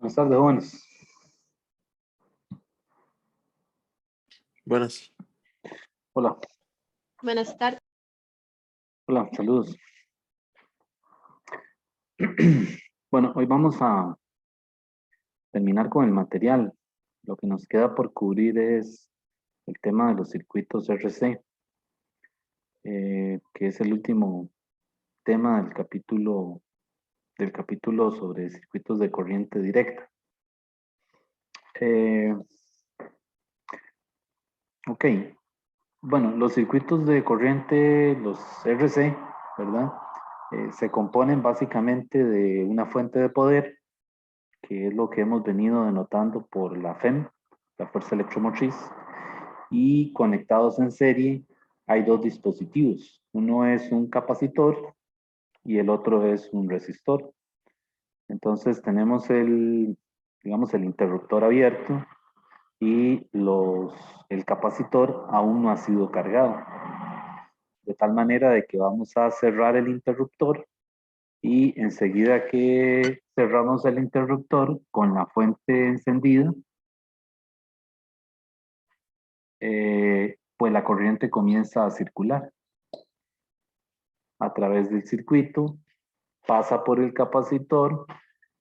Buenas tardes, jóvenes. Buenas. Hola, Buenas tardes. hola, saludos. Bueno, hoy vamos a terminar con el material. Lo que nos queda por cubrir es el tema de los circuitos RC, que es el último tema del capítulo sobre circuitos de corriente directa. Ok, bueno, los circuitos de corriente, los RC, ¿verdad? Se componen básicamente de una fuente de poder, que es lo que hemos venido denotando por la FEM, la fuerza electromotriz, y conectados en serie hay dos dispositivos. Uno es un capacitor y el otro es un resistor. Entonces tenemos digamos, el interruptor abierto y el capacitor aún no ha sido cargado. De tal manera de que vamos a cerrar el interruptor y enseguida que cerramos el interruptor con la fuente encendida, pues la corriente comienza a circular a través del circuito, pasa por el capacitor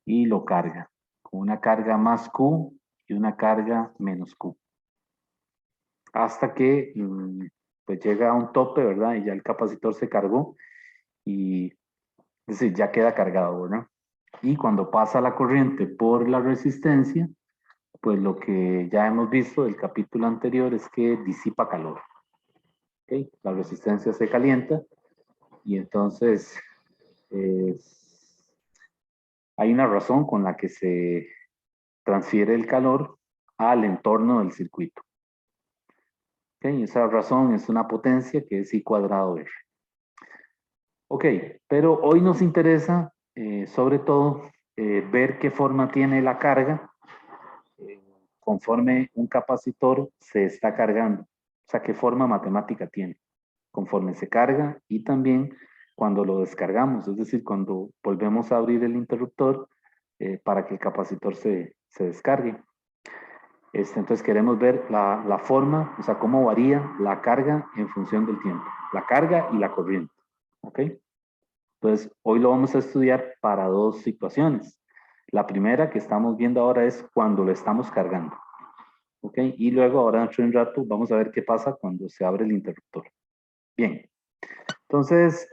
y lo carga, con una carga más Q y una carga menos Q. Hasta que pues llega a un tope, ¿verdad? Y ya el capacitor se cargó y es decir, ya queda cargado, ¿verdad? Y cuando pasa la corriente por la resistencia, pues lo que ya hemos visto del capítulo anterior es que disipa calor. ¿Okay? La resistencia se calienta y entonces hay una razón con la que se transfiere el calor al entorno del circuito. ¿Okay? Esa razón es una potencia que es I cuadrado R. Ok, pero hoy nos interesa sobre todo ver qué forma tiene la carga conforme un capacitor se está cargando. O sea, qué forma matemática tiene conforme se carga y también cuando lo descargamos, es decir, cuando volvemos a abrir el interruptor para que el capacitor se descargue. Entonces queremos ver la forma, o sea, cómo varía la carga en función del tiempo, la carga y la corriente. ¿Ok? Entonces, hoy lo vamos a estudiar para dos situaciones. La primera que estamos viendo ahora es cuando lo estamos cargando. ¿Ok? Y luego, ahora dentro de un rato, vamos a ver qué pasa cuando se abre el interruptor. Bien. Entonces,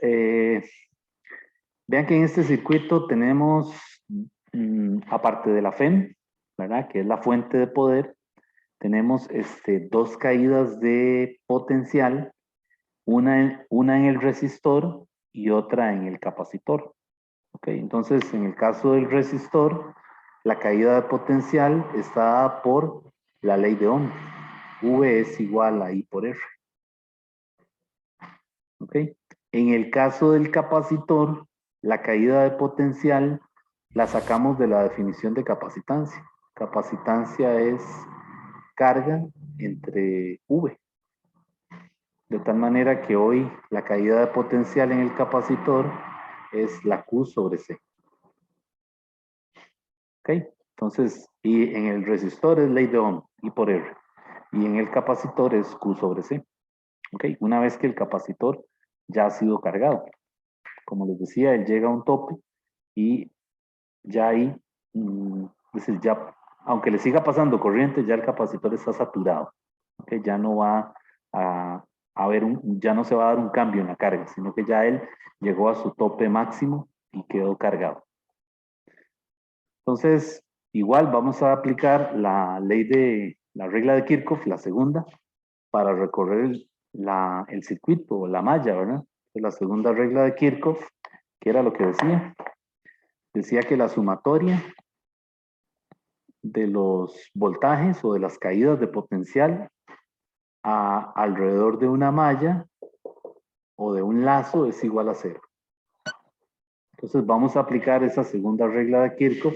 vean que en este circuito tenemos, aparte de la FEM, ¿verdad? Que es la fuente de poder, tenemos dos caídas de potencial, una en el resistor y otra en el capacitor. ¿Ok? Entonces, en el caso del resistor, la caída de potencial está dada por la ley de Ohm. V es igual a I por R. ¿Ok? En el caso del capacitor, la caída de potencial la sacamos de la definición de capacitancia. Capacitancia es carga entre V. De tal manera que hoy la caída de potencial en el capacitor es la Q sobre C. ¿Ok? Entonces, y en el resistor es ley de Ohm, I por R. Y en el capacitor es Q sobre C. ¿Ok? Una vez que el capacitor ya ha sido cargado. Como les decía, él llega a un tope y ya ahí, es decir, ya, aunque le siga pasando corriente, ya el capacitor está saturado. ¿Ok? Ya no va a haber ya no se va a dar un cambio en la carga, sino que ya él llegó a su tope máximo y quedó cargado. Entonces, igual vamos a aplicar la regla de Kirchhoff, la segunda, para recorrer el circuito o la malla, ¿verdad? La segunda regla de Kirchhoff, que era lo que decía. Decía que la sumatoria de los voltajes o de las caídas de potencial alrededor de una malla o de un lazo es igual a cero. Entonces vamos a aplicar esa segunda regla de Kirchhoff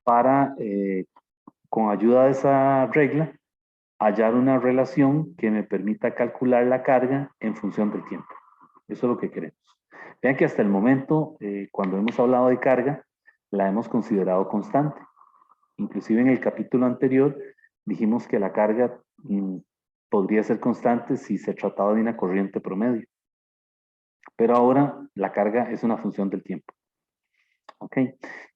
para, con ayuda de esa regla, hallar una relación que me permita calcular la carga en función del tiempo. Eso es lo que queremos. Vean que hasta el momento, cuando hemos hablado de carga, la hemos considerado constante. Inclusive en el capítulo anterior dijimos que la carga podría ser constante si se trataba de una corriente promedio. Pero ahora la carga es una función del tiempo. ¿Ok?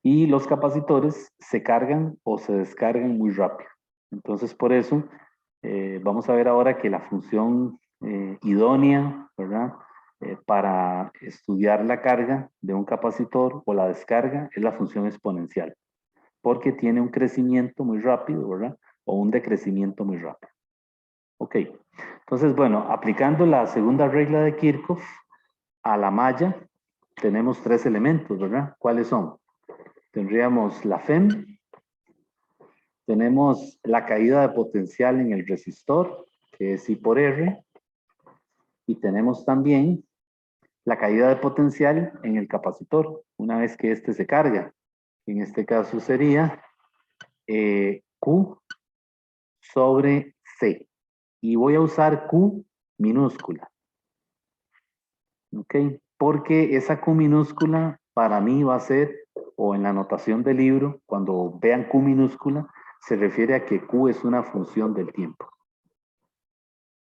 Y los capacitores se cargan o se descargan muy rápido. Entonces, por eso, vamos a ver ahora que la función idónea, ¿verdad? Para estudiar la carga de un capacitor o la descarga es la función exponencial, porque tiene un crecimiento muy rápido, ¿verdad? O un decrecimiento muy rápido. Ok. Entonces, bueno, aplicando la segunda regla de Kirchhoff a la malla, tenemos tres elementos, ¿verdad? ¿Cuáles son? Tendríamos la FEM, tenemos la caída de potencial en el resistor, que es I por R, y tenemos también la caída de potencial en el capacitor, una vez que éste se carga. En este caso sería Q sobre C. Y voy a usar Q minúscula. ¿Ok? Porque esa Q minúscula para mí va a ser, o en la notación del libro, cuando vean Q minúscula, se refiere a que Q es una función del tiempo.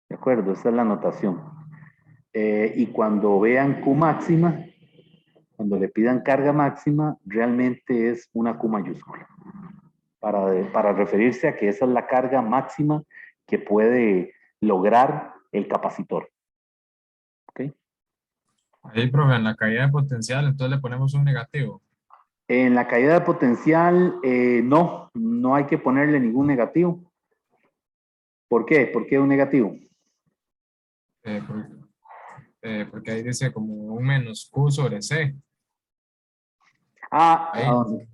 ¿De acuerdo? Esta es la notación. Y cuando vean Q máxima, cuando le pidan carga máxima, realmente es una Q mayúscula. Para referirse a que esa es la carga máxima que puede lograr el capacitor. ¿Ok? Ahí, profe, en la caída de potencial, entonces le ponemos un negativo. En la caída de potencial, no hay que ponerle ningún negativo. ¿Por qué? ¿Por qué un negativo? eh, por- porque ahí dice como un menos Q sobre C. Ah, ¿a Ahí, dónde?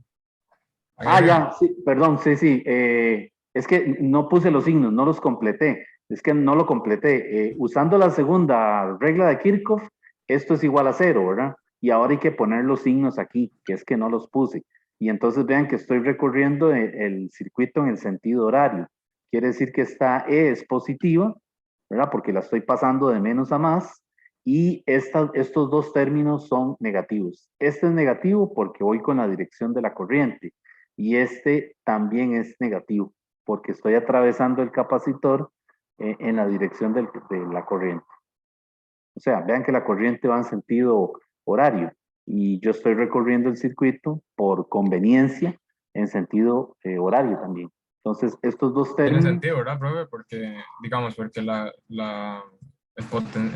ahí Ah, arriba. ya, sí, perdón, sí, sí. Es que no puse los signos, no los completé. Es que no lo completé. Usando la segunda regla de Kirchhoff, esto es igual a cero, ¿verdad? Y ahora hay que poner los signos aquí, que es que no los puse. Y entonces vean que estoy recorriendo el circuito en el sentido horario. Quiere decir que esta E es positiva, ¿verdad? Porque la estoy pasando de menos a más. Y estos dos términos son negativos. Este es negativo porque voy con la dirección de la corriente y este también es negativo porque estoy atravesando el capacitor en la dirección de la corriente. O sea, vean que la corriente va en sentido horario y yo estoy recorriendo el circuito por conveniencia en sentido horario también. Entonces, estos dos Tiene términos, sentido, ¿verdad, profe? Porque, digamos, porque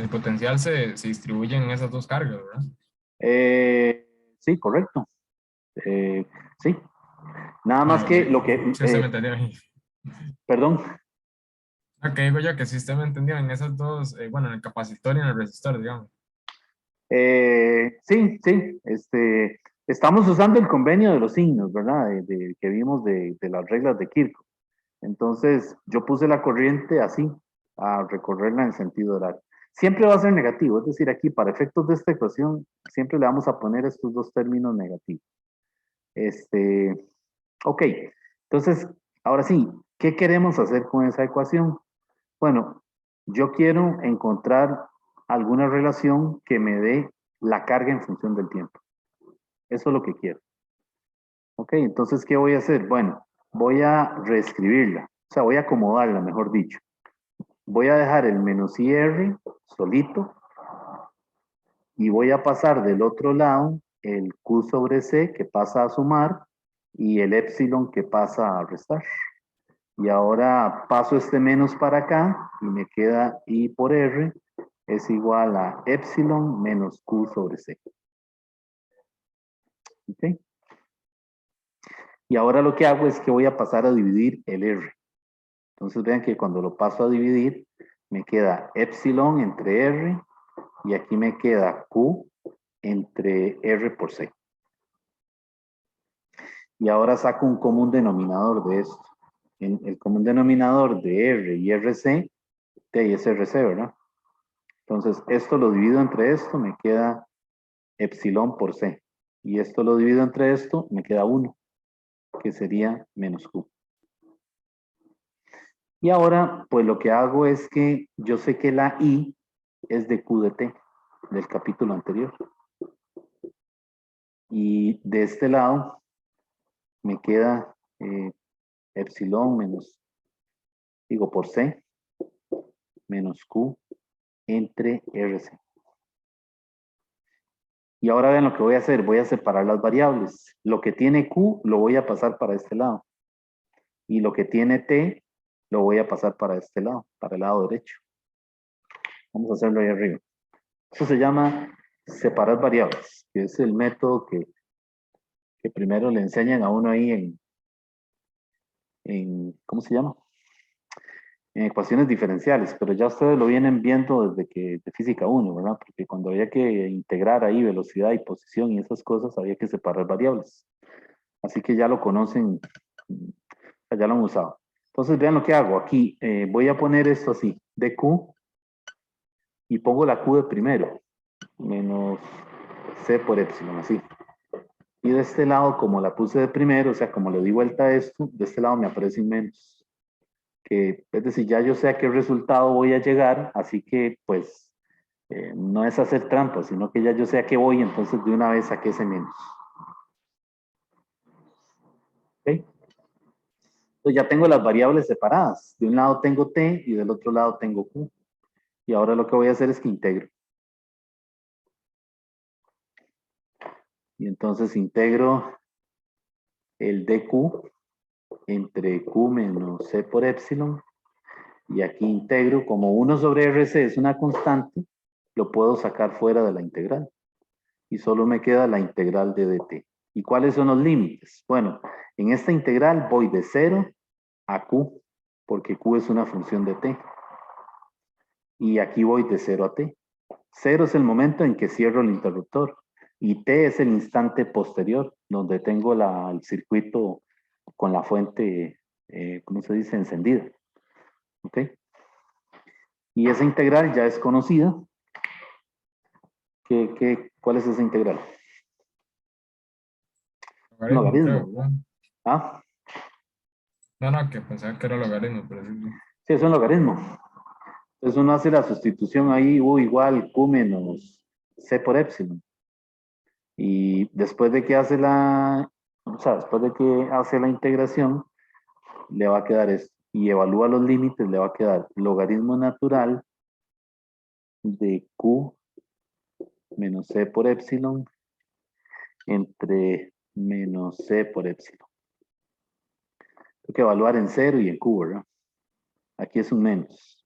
el potencial se distribuye en esas dos cargas, ¿verdad? sí, correcto. Eh, sí, nada más Bueno, que lo si usted me entendió. perdón, Lo que digo yo, que si usted me entendió en esas dos, bueno, en el capacitor y en el resistor, digamos. Sí, sí, estamos usando el convenio de los signos, ¿verdad? Que vimos de las reglas de Kirchhoff. Entonces, yo puse la corriente así, a recorrerla en sentido horario. Siempre va a ser negativo, es decir, aquí para efectos de esta ecuación, siempre le vamos a poner estos dos términos negativos. Este, ok, entonces, ahora sí, ¿qué queremos hacer con esa ecuación? Bueno, yo quiero encontrar alguna relación que me dé la carga en función del tiempo. Eso es lo que quiero. Ok, entonces, ¿qué voy a hacer? Bueno, voy a reescribirla, o sea, voy a acomodarla, mejor dicho. Voy a dejar el menos IR solito y voy a pasar del otro lado el Q sobre C que pasa a sumar y el epsilon que pasa a restar. Y ahora paso este menos para acá y me queda I por R es igual a epsilon menos Q sobre C. ¿Ok? Y ahora lo que hago es que voy a pasar a dividir el R. Entonces vean que cuando lo paso a dividir, me queda epsilon entre R y aquí me queda Q entre R por C. Y ahora saco un común denominador de esto. En el común denominador de R y RC, T es RC, ¿verdad? Entonces, esto lo divido entre esto, me queda epsilon por C. Y esto lo divido entre esto, me queda 1, que sería menos Q. Y ahora, pues lo que hago es que yo sé que la I es de Q de T, del capítulo anterior. Y de este lado me queda epsilon menos, digo por C, menos Q entre RC. Y ahora vean lo que voy a hacer. Voy a separar las variables. Lo que tiene Q lo voy a pasar para este lado. Y lo que tiene T lo voy a pasar para este lado, para el lado derecho. Vamos a hacerlo ahí arriba. Eso se llama separar variables, que es el método que primero le enseñan a uno ahí ¿cómo se llama? En ecuaciones diferenciales, pero ya ustedes lo vienen viendo desde que de física 1, ¿verdad? Porque cuando había que integrar ahí velocidad y posición y esas cosas, había que separar variables. Así que ya lo conocen, ya lo han usado. Entonces vean lo que hago aquí. Voy a poner esto así, dq, y pongo la q de primero, menos c por epsilon, así. Y de este lado, como la puse de primero, o sea, como le di vuelta a esto, de este lado me aparecen menos. Que, es decir, ya yo sé a qué resultado voy a llegar, así que pues no es hacer trampa, sino que ya yo sé a qué voy, entonces de una vez saqué ese menos. ¿Ok? Entonces ya tengo las variables separadas. De un lado tengo t y del otro lado tengo q. Y ahora lo que voy a hacer es que integro. Y entonces integro el dq entre q menos c por epsilon. Y aquí integro, como 1 sobre RC es una constante, lo puedo sacar fuera de la integral. Y solo me queda la integral de dt. ¿Y cuáles son los límites? Bueno, en esta integral voy de 0 a q, porque q es una función de t. Y aquí voy de 0 a t. 0 es el momento en que cierro el interruptor. Y t es el instante posterior, donde tengo el circuito con la fuente, ¿cómo se dice? Encendida. ¿Ok? Y esa integral ya es conocida. ¿Cuál es esa integral? Un Logaritmo, creo, logaritmo, ¿verdad? ¿verdad? ¿Ah? No, que pensaba que era logaritmo, pero sí. Sí, es un logaritmo. Entonces uno hace la sustitución ahí, U igual Q menos C por epsilon. Y después de que hace después de que hace la integración, le va a quedar esto. Y evalúa los límites, le va a quedar logaritmo natural de Q menos C por epsilon entre menos C por epsilon. Tengo que evaluar en 0 y en Q, ¿verdad? Aquí es un menos.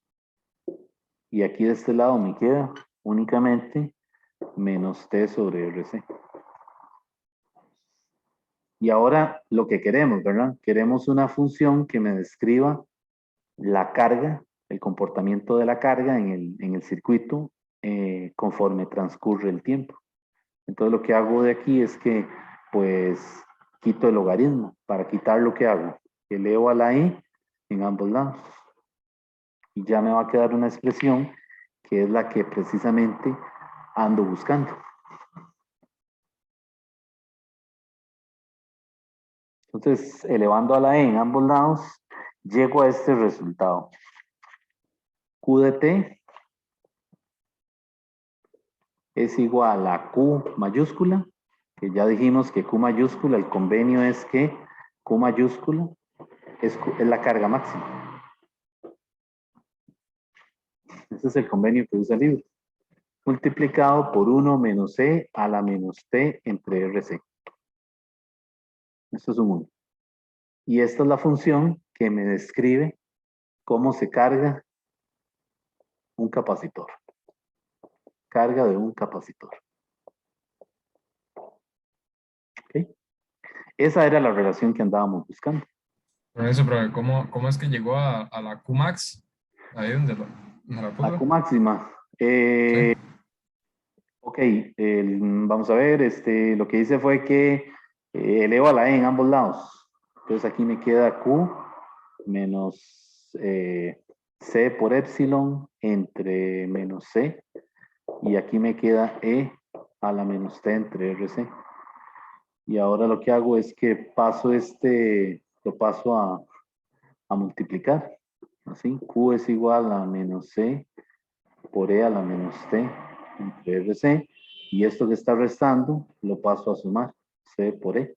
Y aquí de este lado me queda únicamente menos T sobre RC. Y ahora lo que queremos, ¿verdad? Queremos una función que me describa la carga, el comportamiento de la carga en el circuito conforme transcurre el tiempo. Entonces lo que hago de aquí es que pues quito el logaritmo. Para quitar lo que hago, elevo a la e en ambos lados. Y ya me va a quedar una expresión que es la que precisamente ando buscando. Entonces, elevando a la e en ambos lados, llego a este resultado. Q de t es igual a Q mayúscula, que ya dijimos que Q mayúscula, el convenio es que Q mayúscula es la carga máxima. Ese es el convenio que usa el libro. Multiplicado por 1 menos C a la menos T entre RC. Esto es un 1. Y esta es la función que me describe cómo se carga un capacitor. Carga de un capacitor. ¿Okay? Esa era la relación que andábamos buscando. Por eso, pero ¿cómo es que llegó a la Qmax? Ahí donde la La puso. Q máxima. Sí. Ok, vamos a ver, lo que hice fue que elevo a la E en ambos lados. Entonces aquí me queda Q menos C por epsilon entre menos C. Y aquí me queda E a la menos T entre RC. Y ahora lo que hago es que paso lo paso a multiplicar. Así, Q es igual a menos C por E a la menos T entre RC. Y esto que está restando lo paso a sumar. C por E.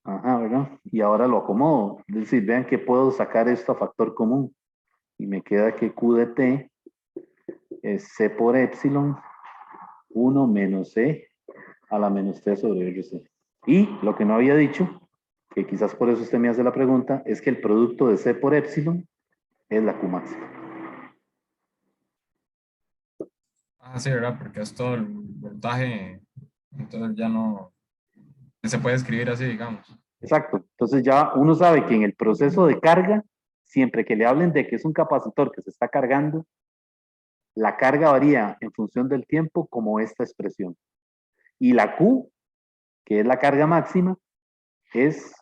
Ajá, ¿verdad? Y ahora lo acomodo. Es decir, vean que puedo sacar esto a factor común. Y me queda que Q de T es C por epsilon 1 menos C a la menos T sobre RC. Y lo que no había dicho, que quizás por eso usted me hace la pregunta, es que el producto de C por epsilon es la Q máxima. Ah, sí, ¿verdad? Porque es todo el voltaje, entonces ya no se puede escribir así, digamos. Exacto. Entonces ya uno sabe que en el proceso de carga, siempre que le hablen de que es un capacitor que se está cargando, la carga varía en función del tiempo como esta expresión. Y la Q, que es la carga máxima, es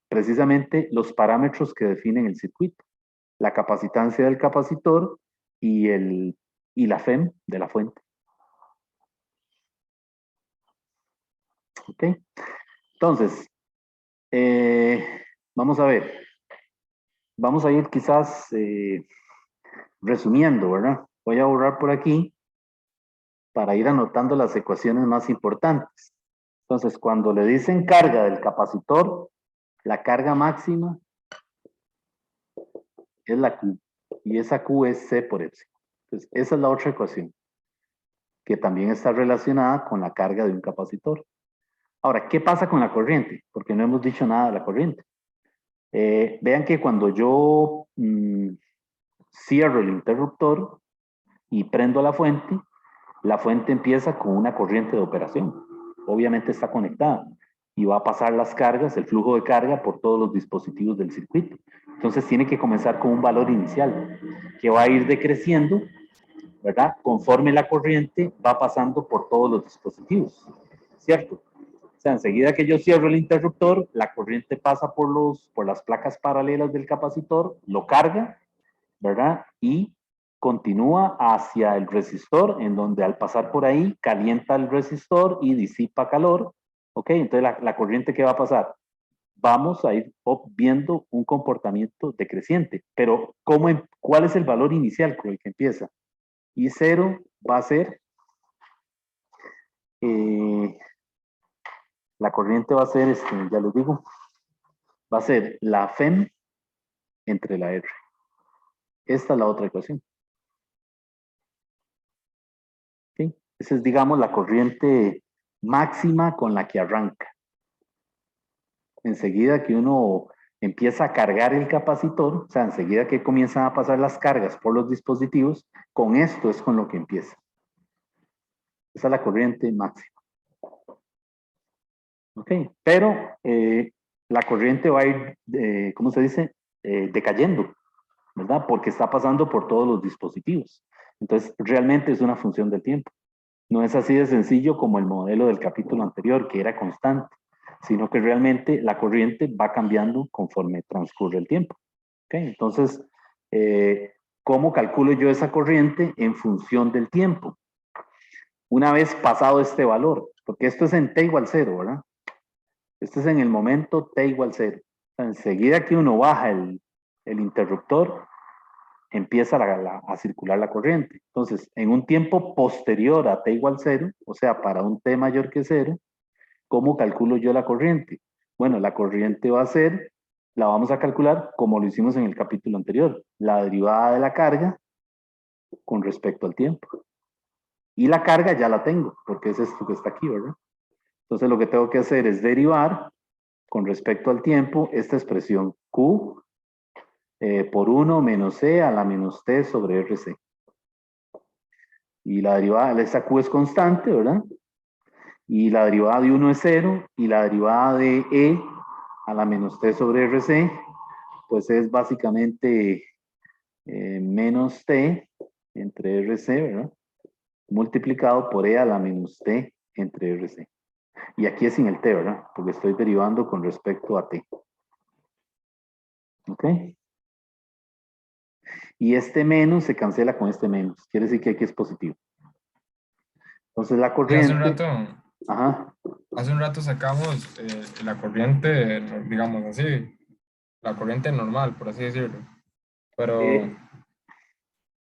precisamente los parámetros que definen el circuito. La capacitancia del capacitor y, y la FEM de la fuente. ¿Ok? Entonces, vamos a ver. Vamos a ir quizás resumiendo, ¿verdad? Voy a borrar por aquí para ir anotando las ecuaciones más importantes. Entonces, cuando le dicen carga del capacitor, la carga máxima es la Q. Y esa Q es C por epsilon. Entonces, esa es la otra ecuación, que también está relacionada con la carga de un capacitor. Ahora, ¿qué pasa con la corriente? Porque no hemos dicho nada de la corriente. Vean que cuando yo cierro el interruptor y prendo la fuente empieza con una corriente de operación. Obviamente está conectada y va a pasar las cargas, el flujo de carga por todos los dispositivos del circuito. Entonces tiene que comenzar con un valor inicial que va a ir decreciendo, ¿verdad? Conforme la corriente va pasando por todos los dispositivos, ¿cierto? O sea, enseguida que yo cierro el interruptor, la corriente pasa por las placas paralelas del capacitor, lo carga, ¿verdad? Y continúa hacia el resistor, en donde al pasar por ahí calienta el resistor y disipa calor. ¿Ok? Entonces la corriente, ¿qué va a pasar? Vamos a ir viendo un comportamiento decreciente. Pero ¿cuál es el valor inicial con el que empieza? Y cero va a ser, eh, la corriente va a ser, ya les digo, va a ser la FEM entre la R. Esta es la otra ecuación. ¿Sí? Esa es, digamos, la corriente máxima con la que arranca. Enseguida que uno empieza a cargar el capacitor, o sea, enseguida que comienzan a pasar las cargas por los dispositivos, con esto es con lo que empieza. Esa es la corriente máxima. ¿Ok? Pero la corriente va a ir, ¿cómo se dice? Decayendo, ¿verdad? Porque está pasando por todos los dispositivos. Entonces, realmente es una función del tiempo. No es así de sencillo como el modelo del capítulo anterior, que era constante, sino que realmente la corriente va cambiando conforme transcurre el tiempo. ¿Okay? Entonces, ¿cómo calculo yo esa corriente en función del tiempo? Una vez pasado este valor, porque esto es en t igual 0, ¿verdad? Esto es en el momento t igual 0. O sea, enseguida que uno baja el interruptor, empieza a circular la corriente. Entonces, en un tiempo posterior a t igual 0, o sea, para un t mayor que 0, ¿cómo calculo yo la corriente? Bueno, la corriente va a ser, la vamos a calcular como lo hicimos en el capítulo anterior, la derivada de la carga con respecto al tiempo. Y la carga ya la tengo, porque es esto que está aquí, ¿verdad? Entonces lo que tengo que hacer es derivar con respecto al tiempo esta expresión Q por 1 menos C a la menos T sobre RC. Y la derivada, esta Q es constante, ¿verdad? Y la derivada de 1 es 0 y la derivada de E a la menos T sobre RC, pues es básicamente menos T entre RC, ¿verdad? Multiplicado por E a la menos T entre RC. Y aquí es sin el T, ¿verdad? Porque estoy derivando con respecto a T. ¿Ok? Y este menos se cancela con este menos. Quiere decir que aquí es positivo. Entonces la Y corriente, ajá, hace un rato sacamos la corriente, digamos así, la corriente normal, por así decirlo. Pero, eh,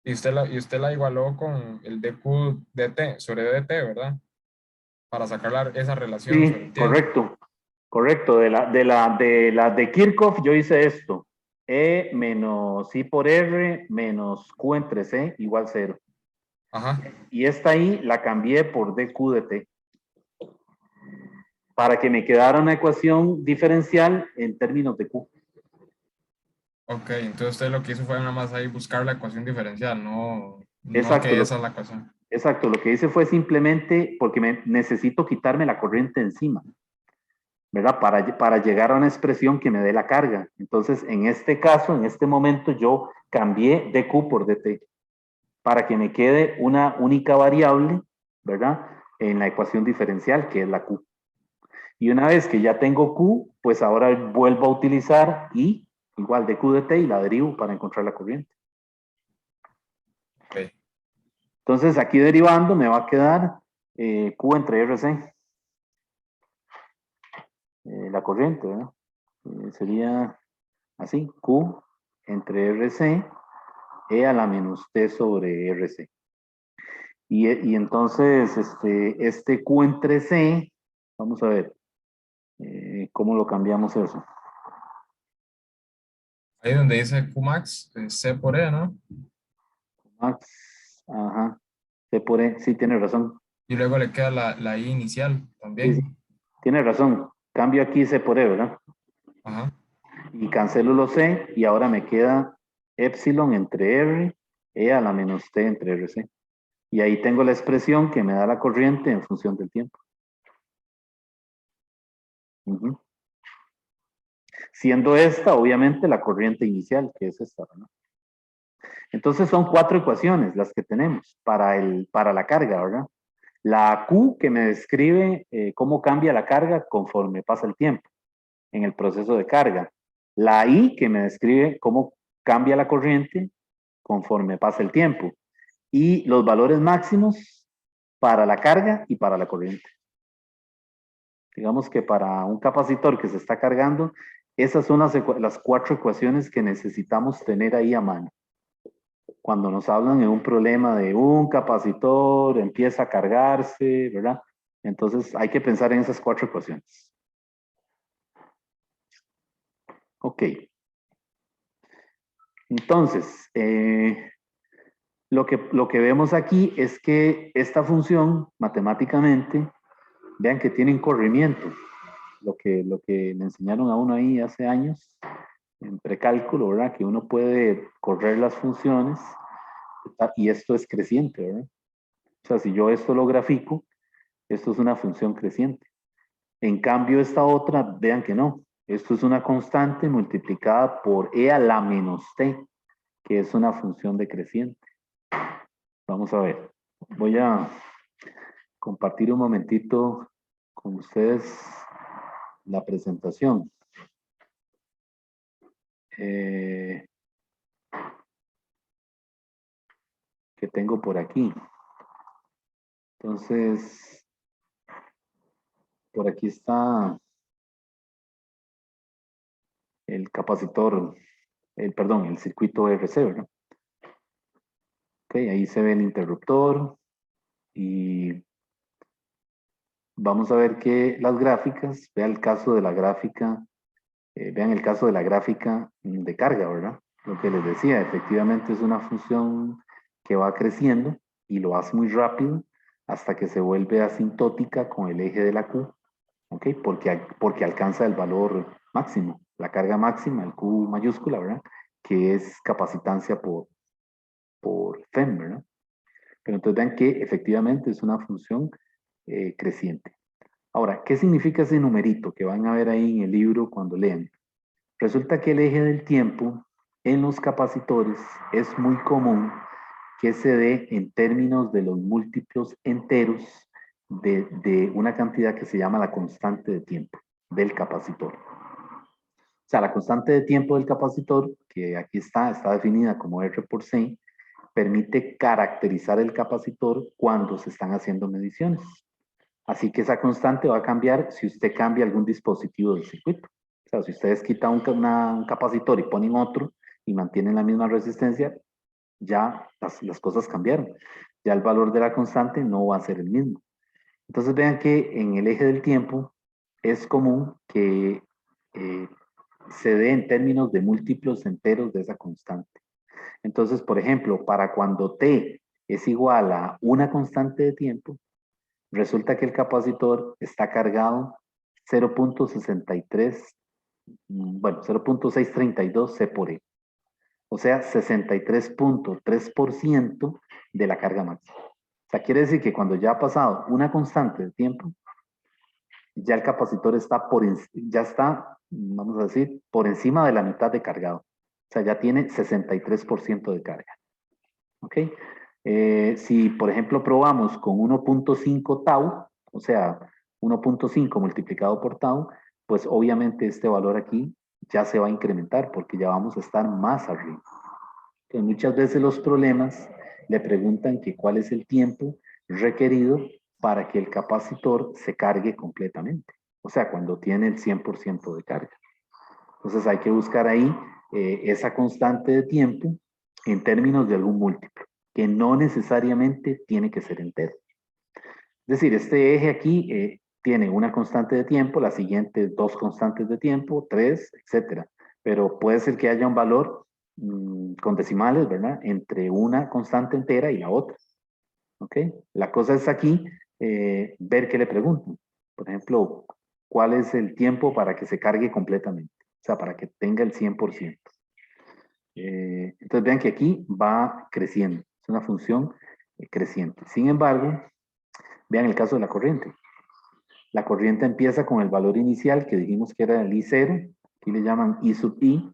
y usted la igualó con el dq dt sobre dt, ¿verdad? Para sacar esa relación sobre sí, el tiempo. correcto. Correcto, de Kirchhoff yo hice esto. E menos I por R menos Q entre C igual 0. Ajá. Y esta I la cambié por dQ de T. Para que me quedara una ecuación diferencial en términos de Q. Ok, entonces usted lo que hizo fue nada más ahí buscar la ecuación diferencial, no Exacto, que esa es la ecuación. exacto. Lo que hice fue simplemente porque necesito quitarme la corriente encima, ¿verdad? Para llegar a una expresión que me dé la carga. Entonces, en este caso, en este momento, yo cambié dQ por dt para que me quede una única variable, ¿verdad? En la ecuación diferencial, que es la Q. Y una vez que ya tengo Q, pues ahora vuelvo a utilizar I igual de Q de T y la derivo para encontrar la corriente. Ok. Entonces aquí derivando me va a quedar Q entre RC, la corriente, ¿verdad? Sería así, Q entre RC, E a la menos T sobre RC. Y entonces este Q entre C, vamos a ver, ¿cómo lo cambiamos eso? Ahí donde dice Qmax, C por E, ¿no? Max, ajá, C por E, sí, tiene razón. Y luego le queda la I inicial Sí, sí, también. tiene razón. Cambio aquí C por E, ¿verdad? Ajá. Y cancelo los C y ahora me queda epsilon entre R, E a la menos T entre RC. Y ahí tengo la expresión que me da la corriente en función del tiempo. Ujú. Siendo esta, obviamente, la corriente inicial, que es esta, ¿no? Entonces son 4 ecuaciones las que tenemos para la carga, ¿verdad? La Q que me describe cómo cambia la carga conforme pasa el tiempo en el proceso de carga. La I que me describe cómo cambia la corriente conforme pasa el tiempo. Y los valores máximos para la carga y para la corriente. Digamos que para un capacitor que se está cargando, esas son las 4 ecuaciones que necesitamos tener ahí a mano. Cuando nos hablan de un problema de un capacitor, empieza a cargarse, ¿verdad? Entonces hay que pensar en esas 4 ecuaciones. Ok. Entonces, lo que vemos aquí es que esta función, matemáticamente, vean que tiene un corrimiento. Lo que me enseñaron a uno ahí hace años, en precálculo, ¿verdad? Que uno puede correr las funciones y esto es creciente, ¿verdad? O sea, si yo esto lo grafico, esto es una función creciente. En cambio, esta otra, vean que no. Esto es una constante multiplicada por e a la menos t, que es una función decreciente. Vamos a ver. Voy a compartir un momentito con ustedes la presentación. Eh, que tengo por aquí. Entonces, por aquí está el capacitor, perdón, el circuito RC, ¿verdad? Ok, ahí se ve el interruptor y vamos a ver que las gráficas, vean el caso de la gráfica, vean el caso de la gráfica de carga, ¿verdad? Lo que les decía, efectivamente es una función que va creciendo y lo hace muy rápido hasta que se vuelve asintótica con el eje de la Q, ¿ok? Porque alcanza el valor máximo, la carga máxima, el Q mayúscula, ¿verdad? Que es capacitancia por FEM, ¿verdad? Pero entonces vean que efectivamente es una función creciente. Ahora, ¿qué significa ese numerito que van a ver ahí en el libro cuando leen? Resulta que el eje del tiempo en los capacitores es muy común que se dé en términos de los múltiplos enteros de una cantidad que se llama la constante de tiempo del capacitor. O sea, la constante de tiempo del capacitor, que aquí está definida como R por C, permite caracterizar el capacitor cuando se están haciendo mediciones. Así que esa constante va a cambiar si usted cambia algún dispositivo del circuito. O sea, si ustedes quitan un capacitor y ponen otro y mantienen la misma resistencia, ya las cosas cambiaron. Ya el valor de la constante no va a ser el mismo. Entonces vean que en el eje del tiempo es común que se dé en términos de múltiplos enteros de esa constante. Entonces, por ejemplo, para cuando T es igual a una constante de tiempo, resulta que el capacitor está cargado 0.63, bueno, 0.632 C por E. O sea, 63.3% de la carga máxima. O sea, quiere decir que cuando ya ha pasado una constante de tiempo, ya el capacitor está ya está, vamos a decir, por encima de la mitad de cargado. O sea, ya tiene 63% de carga. ¿Ok? Si, por ejemplo, probamos con 1.5 tau, o sea, 1.5 multiplicado por tau, pues obviamente este valor aquí ya se va a incrementar porque ya vamos a estar más arriba. Entonces, muchas veces los problemas le preguntan que cuál es el tiempo requerido para que el capacitor se cargue completamente. O sea, cuando tiene el 100% de carga. Entonces hay que buscar ahí esa constante de tiempo en términos de algún múltiplo, que no necesariamente tiene que ser entero. Es decir, este eje aquí tiene una constante de tiempo, la siguiente dos constantes de tiempo, tres, etcétera. Pero puede ser que haya un valor con decimales, ¿verdad? Entre una constante entera y la otra. ¿Ok? La cosa es aquí ver qué le preguntan. Por ejemplo, ¿cuál es el tiempo para que se cargue completamente? O sea, para que tenga el 100%. Entonces vean que aquí va creciendo. Es una función creciente. Sin embargo, vean el caso de la corriente. La corriente empieza con el valor inicial que dijimos que era el I0, aquí le llaman I sub I,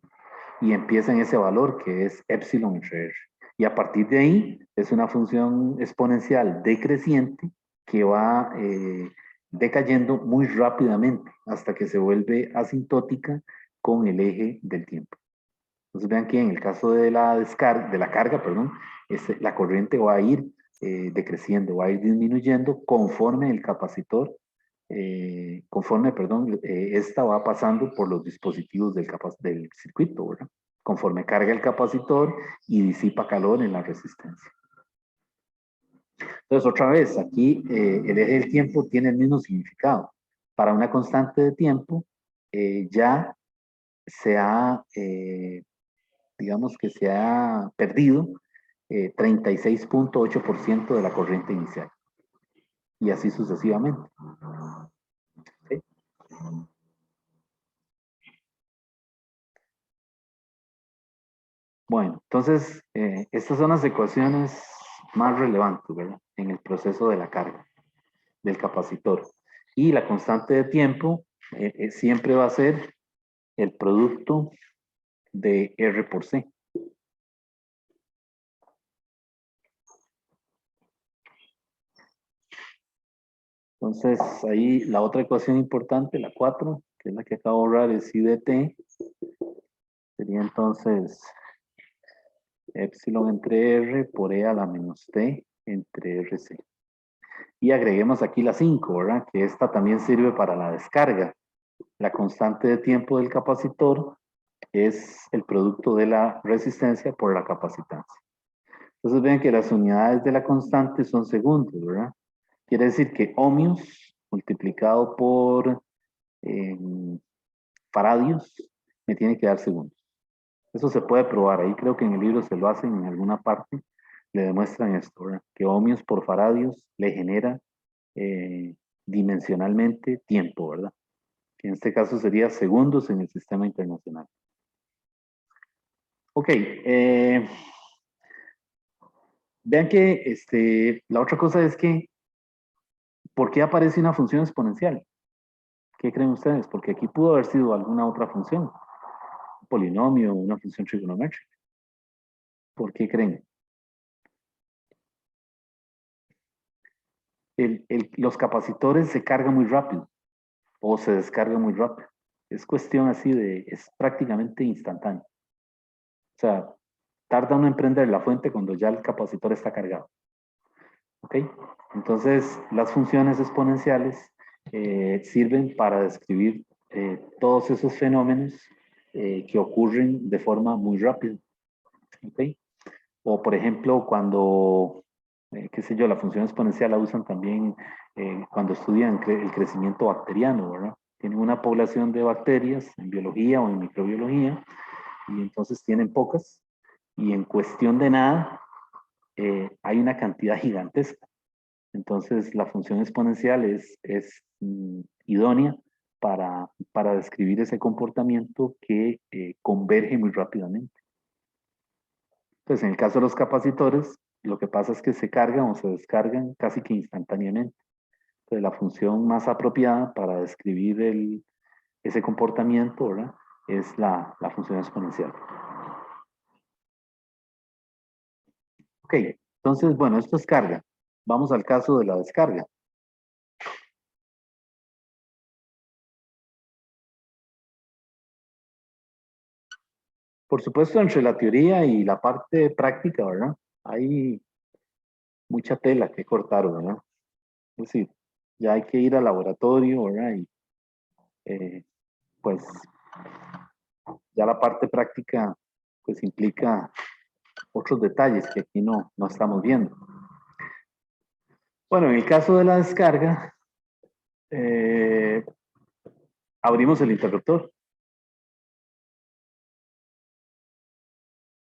y empieza en ese valor que es epsilon entre R. Y a partir de ahí es una función exponencial decreciente que va decayendo muy rápidamente hasta que se vuelve asintótica con el eje del tiempo. Entonces vean que en el caso de la descarga, de la carga, perdón, la corriente va a ir decreciendo, va a ir disminuyendo conforme el capacitor, esta va pasando por los dispositivos del circuito, ¿verdad? Conforme carga el capacitor y disipa calor en la resistencia. Entonces, otra vez, aquí el eje del tiempo tiene el mismo significado. Para una constante de tiempo, ya se ha digamos que se ha perdido 36.8% de la corriente inicial. Y así sucesivamente. ¿Sí? Bueno, entonces, estas son las ecuaciones más relevantes, ¿verdad? En el proceso de la carga del capacitor. Y la constante de tiempo siempre va a ser el producto de R por C. Entonces, ahí la otra ecuación importante, la 4, que es la que acabo de borrar, es I de T. Sería entonces epsilon entre R por E a la menos T entre RC. Y agreguemos aquí la 5, ¿verdad? Que esta también sirve para la descarga. La constante de tiempo del capacitor es el producto de la resistencia por la capacitancia. Entonces ven que las unidades de la constante son segundos, ¿verdad? Quiere decir que ohmios multiplicado por faradios me tiene que dar segundos. Eso se puede probar. Ahí creo que en el libro se lo hacen en alguna parte. Le demuestran esto, ¿verdad? Que ohmios por faradios le genera dimensionalmente tiempo, ¿verdad? Que en este caso sería segundos en el sistema internacional. Ok. Vean que la otra cosa es que, ¿por qué aparece una función exponencial? ¿Qué creen ustedes? Porque aquí pudo haber sido alguna otra función. Un polinomio, una función trigonométrica. ¿Por qué creen? Los capacitores se cargan muy rápido o se descargan muy rápido. Es cuestión así es prácticamente instantáneo. O sea, tarda uno en prender la fuente cuando ya el capacitor está cargado. ¿Ok? Entonces, las funciones exponenciales sirven para describir todos esos fenómenos que ocurren de forma muy rápida. ¿Ok? O, por ejemplo, cuando, qué sé yo, la función exponencial la usan también cuando estudian el crecimiento bacteriano, ¿verdad? tienen una población de bacterias en biología o en microbiología, y entonces tienen pocas, y en cuestión de nada hay una cantidad gigantesca. Entonces la función exponencial es idónea para describir ese comportamiento que converge muy rápidamente. Entonces, en el caso de los capacitores, lo que pasa es que se cargan o se descargan casi que instantáneamente. Entonces, la función más apropiada para describir ese comportamiento, ¿verdad?, es la función exponencial. Ok, entonces, bueno, esto es carga. Vamos al caso de la descarga. Por supuesto, entre la teoría y la parte práctica, ¿verdad?, hay mucha tela que cortar, ¿verdad? Es decir, ya hay que ir al laboratorio, ¿verdad? Y pues ya la parte práctica pues implica otros detalles que aquí no estamos viendo. Bueno, en el caso de la descarga, abrimos el interruptor.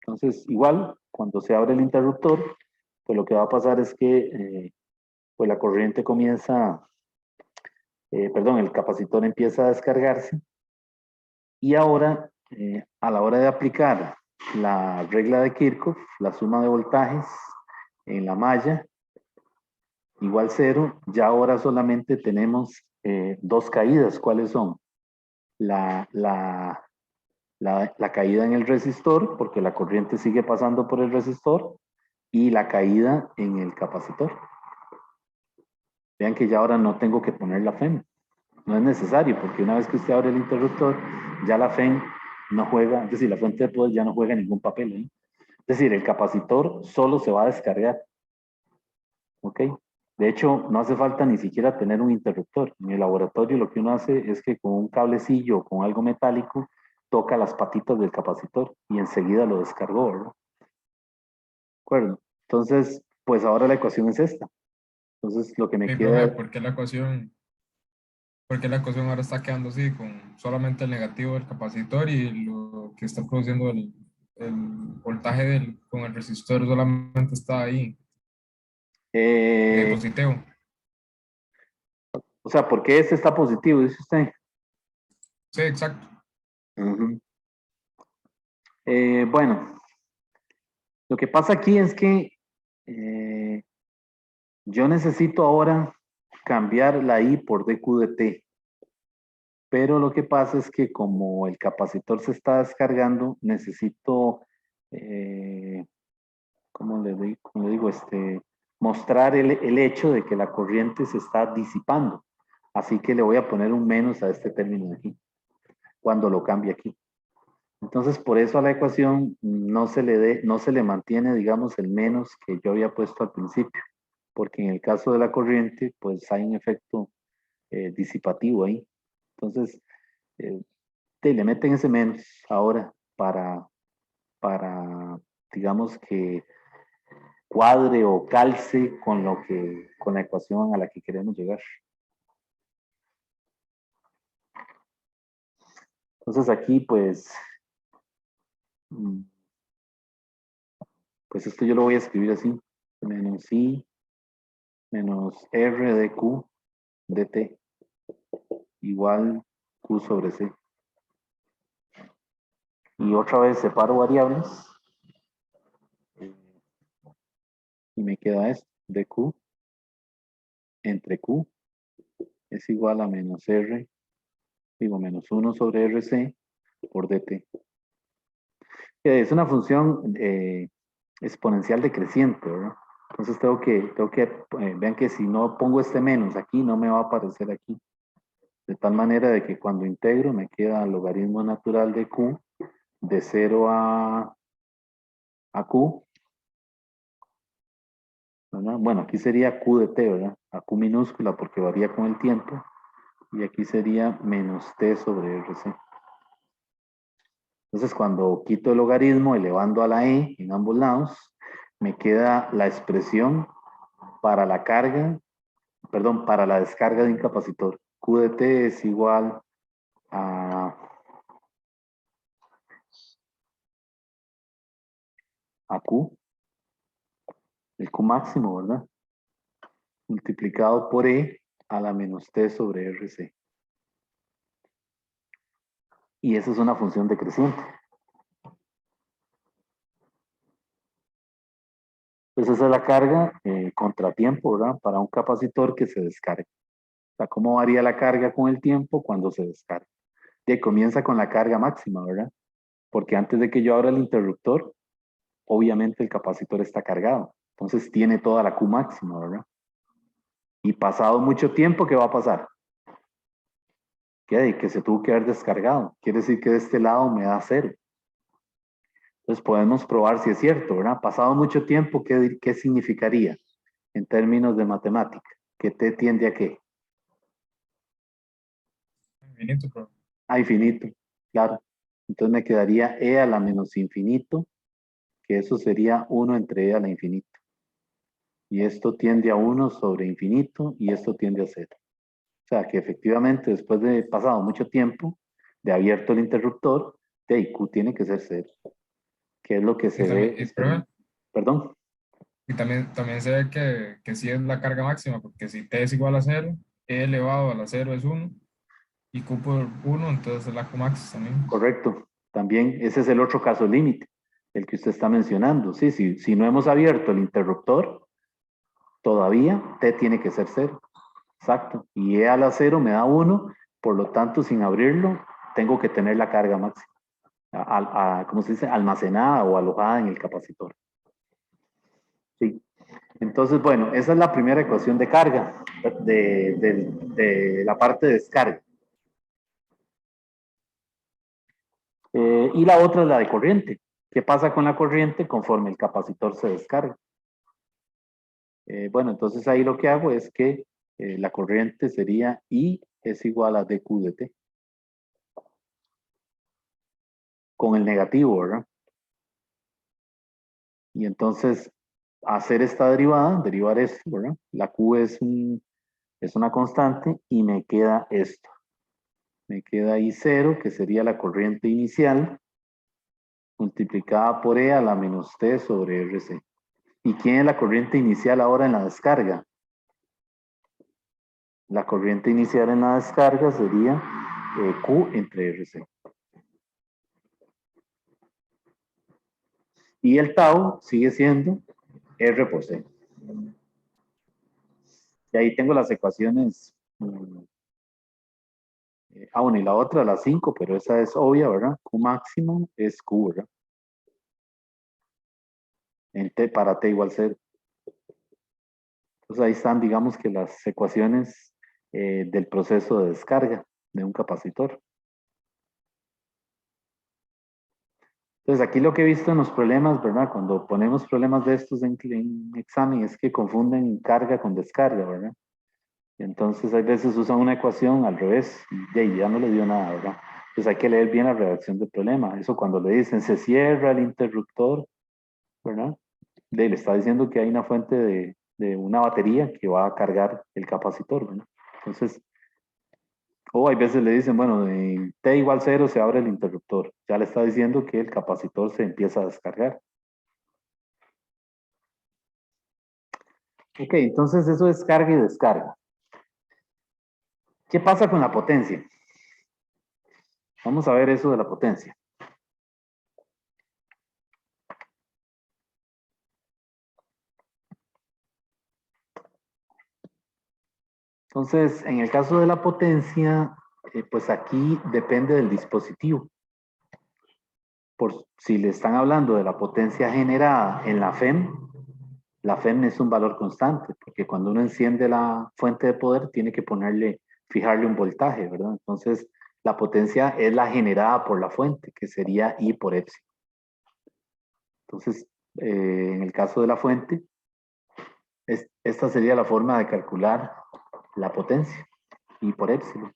Entonces, igual, cuando se abre el interruptor, pues lo que va a pasar es que pues la corriente comienza, perdón, el capacitor empieza a descargarse, y ahora, a la hora de aplicar la regla de Kirchhoff, la suma de voltajes en la malla, igual cero, ya ahora solamente tenemos dos caídas. ¿Cuáles son? La caída en el resistor, porque la corriente sigue pasando por el resistor, y la caída en el capacitor. Vean que ya ahora no tengo que poner la FEM. No es necesario, porque una vez que usted abre el interruptor, ya la FEM no juega, es decir, la fuente de poder ya no juega ningún papel, ¿eh? Es decir, el capacitor solo se va a descargar. ¿Ok? De hecho, no hace falta ni siquiera tener un interruptor. En el laboratorio lo que uno hace es que con un cablecillo o con algo metálico toca las patitas del capacitor y enseguida lo descargó, ¿verdad? ¿De acuerdo? Entonces, pues ahora la ecuación es esta. Entonces, lo que me Sí, profe, queda... por qué la ecuación ahora está quedando así, con solamente el negativo del capacitor y lo que está produciendo el voltaje con el resistor solamente está ahí, eh, positivo? o sea, ¿por qué este está positivo? Dice usted. Sí, exacto. Ujú. Bueno, lo que pasa aquí es que eh, yo necesito ahora cambiar la I por dQ de T. Pero lo que pasa es que como el capacitor se está descargando, necesito, ¿cómo le digo? Mostrar el hecho de que la corriente se está disipando. Así que le voy a poner un menos a este término de aquí, cuando lo cambie aquí. Entonces, por eso a la ecuación no se le mantiene, digamos, el menos que yo había puesto al principio, porque en el caso de la corriente, pues hay un efecto disipativo ahí. Entonces, eh, le meten ese menos ahora para, digamos, que cuadre o calce con la ecuación a la que queremos llegar. Entonces aquí, mm, pues esto yo lo voy a escribir así: menos I menos R de Q de T igual Q sobre C. Y otra vez separo variables y me queda esto: dQ entre Q es igual a menos R, digo, menos 1 sobre RC por dt. Es una función exponencial decreciente, ¿verdad? Entonces vean que si no pongo este menos aquí, no me va a aparecer aquí. De tal manera de que cuando integro me queda el logaritmo natural de Q de 0 a Q, ¿verdad? Bueno, aquí sería Q de T, ¿verdad? A Q minúscula porque varía con el tiempo. Y aquí sería menos T sobre RC. Entonces, cuando quito el logaritmo elevando a la E en ambos lados, me queda la expresión para la carga, perdón, para la descarga de un capacitor, Q de T es igual a Q, el Q máximo, ¿verdad? Multiplicado por E a la menos T sobre RC. Y esa es una función decreciente. Pues esa es la carga contratiempo, ¿verdad? Para un capacitor que se descarga. O sea, ¿cómo varía la carga con el tiempo cuando se descarga? Y comienza con la carga máxima, ¿verdad? Porque antes de que yo abra el interruptor, obviamente el capacitor está cargado. Entonces tiene toda la Q máxima, ¿verdad? Y pasado mucho tiempo, ¿qué va a pasar? Que se tuvo que haber descargado. Quiere decir que de este lado me da 0. Entonces podemos probar si es cierto, ¿verdad? Pasado mucho tiempo, ¿qué significaría en términos de matemática? ¿Que T tiende a qué? Infinito, pero A infinito, claro. Entonces me quedaría E a la menos infinito, que eso sería 1 entre E a la infinito. Y esto tiende a 1 sobre infinito y esto tiende a 0. O sea que efectivamente después de pasado mucho tiempo de abierto el interruptor, T y Q tiene que ser 0. Que es lo que y se también, ve, perdón. y también se ve que sí es la carga máxima, porque si T es igual a 0, E elevado a la 0 es 1, y Q por 1, entonces es la Q max también. Correcto. También ese es el otro caso límite, el que usted está mencionando. Sí, si no hemos abierto el interruptor, todavía T tiene que ser 0. Exacto. Y E a la 0 me da 1, por lo tanto, sin abrirlo, tengo que tener la carga máxima, ¿cómo se dice? Almacenada o alojada en el capacitor. Sí. Entonces, bueno, esa es la primera ecuación de carga, de la parte de descarga. Y la otra es la de corriente. ¿Qué pasa con la corriente conforme el capacitor se descarga? Bueno, entonces ahí lo que hago es que la corriente sería I es igual a dQ de T. Con el negativo, ¿verdad? Y entonces hacer esta derivada, derivar esto, ¿verdad? La Q es una constante y me queda esto. Me queda ahí 0, que sería la corriente inicial, multiplicada por E a la menos T sobre RC. ¿Y quién es la corriente inicial ahora en la descarga? La corriente inicial en la descarga sería Q entre RC. Y el tau sigue siendo R por C. Y ahí tengo las ecuaciones. Bueno, y la otra, la 5, pero esa es obvia, ¿verdad? Q máximo es Q, ¿verdad? En T para T igual 0. Entonces ahí están, digamos que las ecuaciones del proceso de descarga de un capacitor. Entonces aquí lo que he visto en los problemas, ¿verdad? Cuando ponemos problemas de estos en examen es que confunden carga con descarga, ¿verdad? Entonces hay veces usan una ecuación al revés y ya no le dio nada, ¿verdad? Entonces hay que leer bien la redacción del problema. Eso cuando le dicen se cierra el interruptor, ¿verdad? Le está diciendo que hay una fuente de una batería que va a cargar el capacitor, ¿verdad? Entonces, o hay veces le dicen, bueno, de T igual 0 se abre el interruptor. Ya le está diciendo que el capacitor se empieza a descargar. Ok, entonces eso es carga y descarga. ¿Qué pasa con la potencia? Vamos a ver eso de la potencia. Entonces, en el caso de la potencia, pues aquí depende del dispositivo. Por si le están hablando de la potencia generada en la FEM es un valor constante, porque cuando uno enciende la fuente de poder, tiene que fijarle un voltaje, ¿verdad? Entonces, la potencia es la generada por la fuente, que sería I por epsilon. Entonces, en el caso de la fuente, esta sería la forma de calcular la potencia, I por epsilon.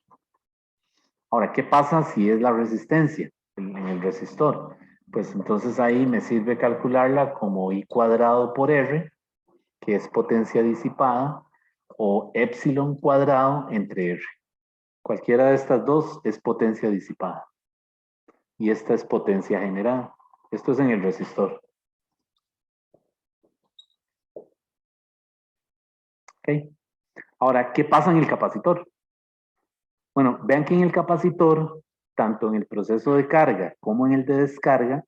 Ahora, ¿qué pasa si es la resistencia en el resistor? Pues entonces ahí me sirve calcularla como I cuadrado por R, que es potencia disipada, o epsilon cuadrado entre R. Cualquiera de estas dos es potencia disipada. Y esta es potencia generada. Esto es en el resistor. ¿Ok? Ahora, ¿qué pasa en el capacitor? Bueno, vean que en el capacitor, tanto en el proceso de carga como en el de descarga,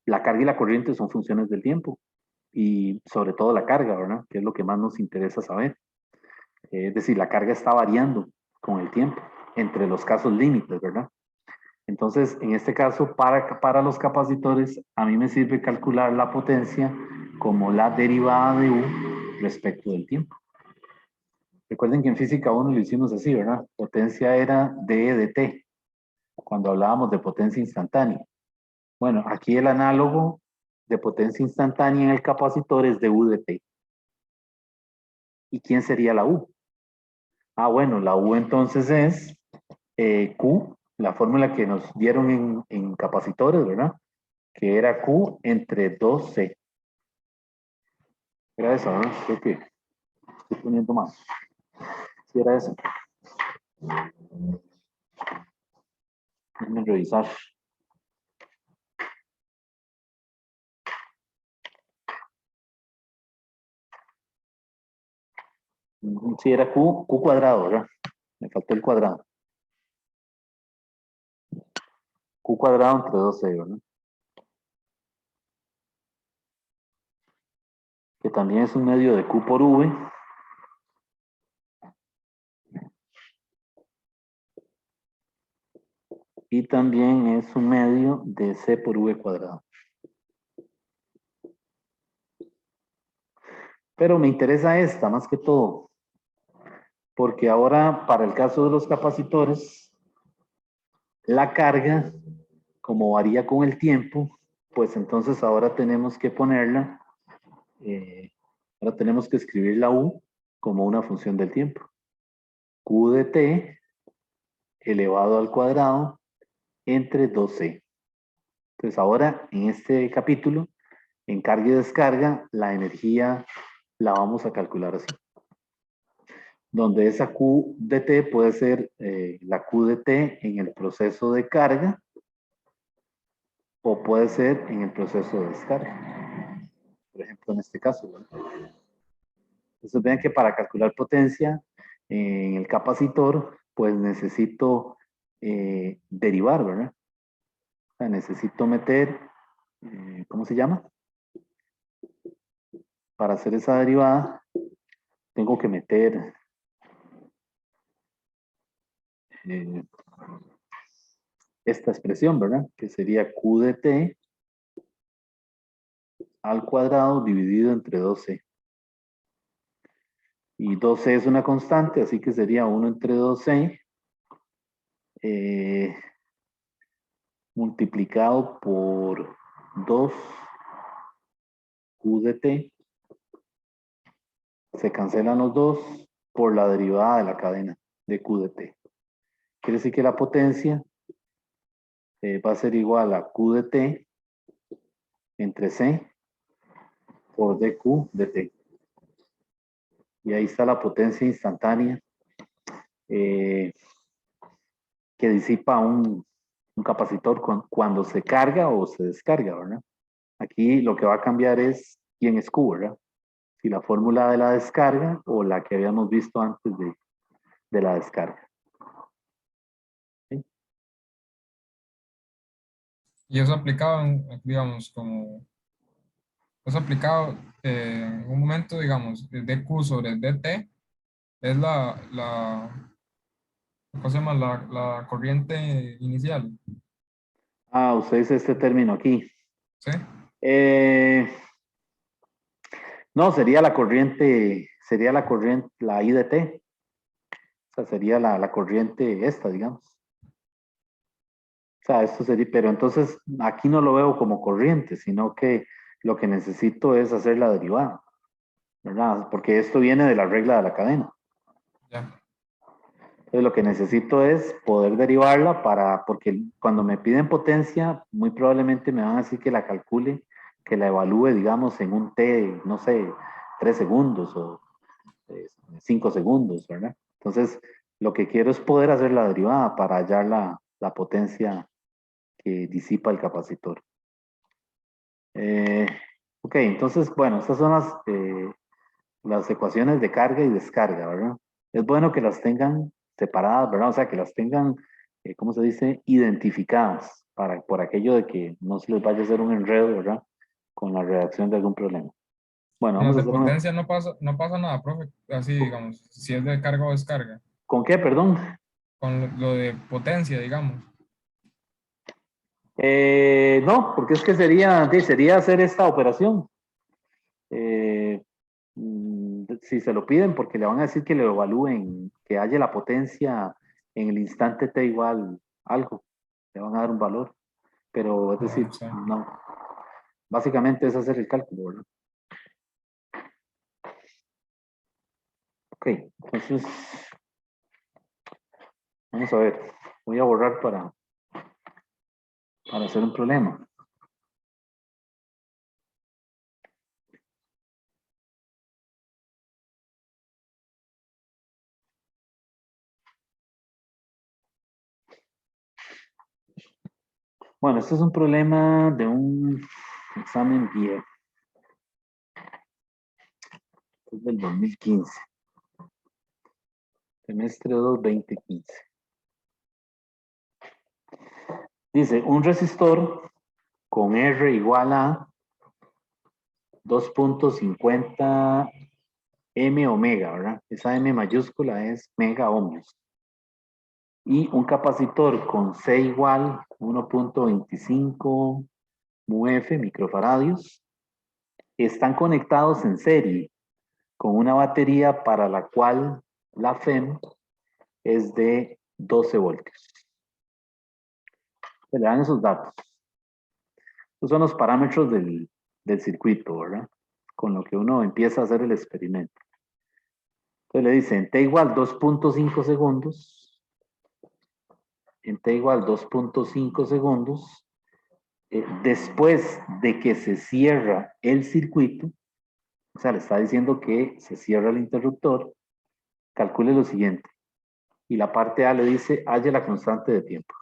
la carga y la corriente son funciones del tiempo. Y sobre todo la carga, ¿verdad? Que es lo que más nos interesa saber. Es decir, la carga está variando con el tiempo, entre los casos límites, ¿verdad? Entonces, en este caso, para los capacitores, a mí me sirve calcular la potencia como la derivada de U respecto del tiempo. Recuerden que en física 1 lo hicimos así, ¿verdad? Potencia era d de t, cuando hablábamos de potencia instantánea. Bueno, aquí el análogo de potencia instantánea en el capacitor es de U de t. ¿Y quién sería la U? Ah, bueno, la U entonces es Q, la fórmula que nos dieron en capacitores, ¿verdad? Que era Q entre 2C. Era eso, ¿no? Creo que estoy poniendo más. Sí, era eso. Déjenme revisar. Sí, era Q cuadrado, ¿verdad? Me faltó el cuadrado. Q cuadrado entre 2C, ¿verdad? Que también es un medio de Q por V. Y también es un medio de C por V cuadrado. Pero me interesa esta más que todo, porque ahora para el caso de los capacitores, la carga, como varía con el tiempo, pues entonces ahora tenemos que ponerla, ahora tenemos que escribir la U como una función del tiempo. Q de t elevado al cuadrado entre 2c. Entonces ahora en este capítulo, en carga y descarga, la energía la vamos a calcular así. Donde esa Q de t puede ser la Q de t en el proceso de carga o puede ser en el proceso de descarga. Por ejemplo, en este caso, ¿verdad? Entonces vean que para calcular potencia en el capacitor, pues necesito derivar, ¿verdad? O sea, necesito meter, ¿cómo se llama? Para hacer esa derivada, tengo que meter esta expresión, ¿verdad? Que sería Q de t al cuadrado dividido entre 2c. Y 2c es una constante, así que sería 1 entre 2c multiplicado por 2 Q de t. Se cancelan los dos por la derivada de la cadena de Q de t. Quiere decir que la potencia va a ser igual a Q de t entre c por dq de t. Y ahí está la potencia instantánea que disipa un capacitor cuando se carga o se descarga, ¿verdad? Aquí lo que va a cambiar es quién es Q, ¿verdad? Si la fórmula de la descarga o la que habíamos visto antes de la descarga. ¿Sí? Y eso aplicado, digamos, como, eso aplicado en un momento, digamos, el dq sobre el dt es ¿cómo se llama? La corriente inicial, Ah, usted dice este término aquí. ¿sí? Eh, no, sería la I de T. O sea, sería la corriente esta, digamos. O sea, esto sería, pero entonces aquí no lo veo como corriente, sino que lo que necesito es hacer la derivada, ¿verdad? Porque esto viene de la regla de la cadena. Ya. Entonces lo que necesito es poder derivarla porque cuando me piden potencia, muy probablemente me van a decir que la calcule, que la evalúe, digamos, en un T, no sé, 3 segundos o 5 segundos, ¿verdad? Entonces, Lo que quiero es poder hacer la derivada para hallar la potencia que disipa el capacitor. Ok, entonces, bueno, estas son las ecuaciones de carga y descarga, ¿verdad? Es bueno que las tengan separadas, ¿verdad? O sea, que las tengan, ¿cómo se dice? Identificadas por aquello de que no se les vaya a hacer un enredo, ¿verdad? Con la redacción de algún problema. Bueno, Con las vamos a de hacer una... potencia no pasa nada, profe. Así, digamos, si es de carga o descarga. ¿Con qué, perdón? Con lo de potencia, digamos. No, porque es que sería hacer esta operación. Eh, si se lo piden, porque le van a decir que lo evalúen, que haya la potencia en el instante t igual algo, le van a dar un valor, pero es decir, Sí. no, básicamente es hacer el cálculo, ¿verdad? Ok, entonces, vamos a ver, voy a borrar para hacer un problema. Bueno, este es un problema de un examen viejo, es del 2015, semestre 2, 2015. Dice, un resistor con R igual a 2.50 M omega, ¿verdad? Esa M mayúscula es mega ohmios. Y un capacitor con C igual 1.25 μF, microfaradios, están conectados en serie con una batería para la cual la FEM es de 12 voltios. Se le dan esos datos. Estos son los parámetros del circuito, ¿verdad? Con lo que uno empieza a hacer el experimento. Entonces le dicen T igual 2.5 segundos, en T igual 2.5 segundos, después de que se cierra el circuito, o sea, le está diciendo que se cierra el interruptor, calcule lo siguiente. Y la parte A le dice, halle la constante de tiempo.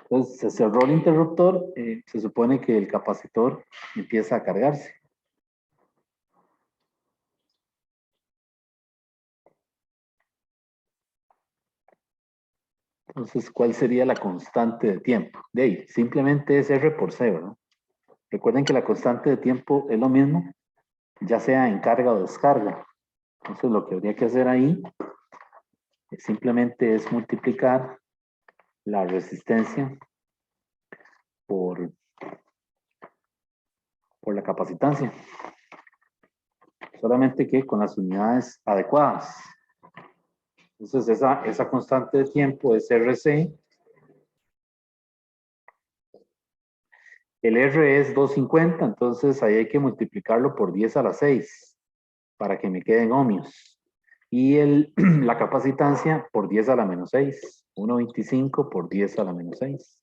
Entonces, se cerró el interruptor, se supone que el capacitor empieza a cargarse. Entonces, ¿cuál sería la constante de tiempo? De ahí, simplemente es R por C, ¿verdad? Recuerden que la constante de tiempo es lo mismo, ya sea en carga o descarga. Entonces, lo que habría que hacer ahí simplemente es multiplicar la resistencia por, por la capacitancia. Solamente que con las unidades adecuadas. Entonces, esa constante de tiempo es RC. El R es 250, entonces ahí hay que multiplicarlo por 10 a la 6 para que me queden ohmios. Y la capacitancia por 10 a la menos 6. 1.25 por 10 a la menos 6.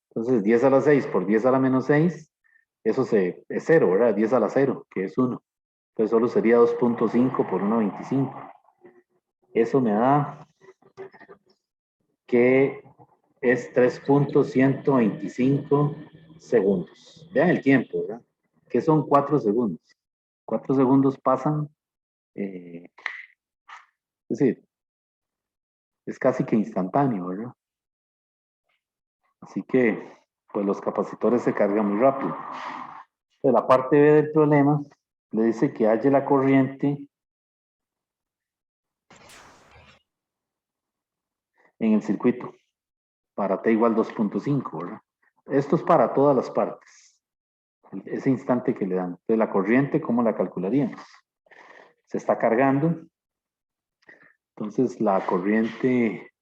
Entonces 10 a la 6 por 10 a la menos 6, eso es 0, ¿verdad? 10 a la 0, que es 1. Entonces solo sería 2.5 por 1.25. Eso me da que es 3.125 segundos. Vean el tiempo, ¿verdad? Que son 4 segundos. 4 segundos pasan, es decir, es casi que instantáneo, ¿verdad? Así que, pues los capacitores se cargan muy rápido. Entonces, la parte B del problema le dice que halle la corriente en el circuito para T igual 2.5, ¿verdad? Esto es para todas las partes, ese instante que le dan. Entonces, la corriente, ¿cómo la calcularíamos? Se está cargando, entonces la corriente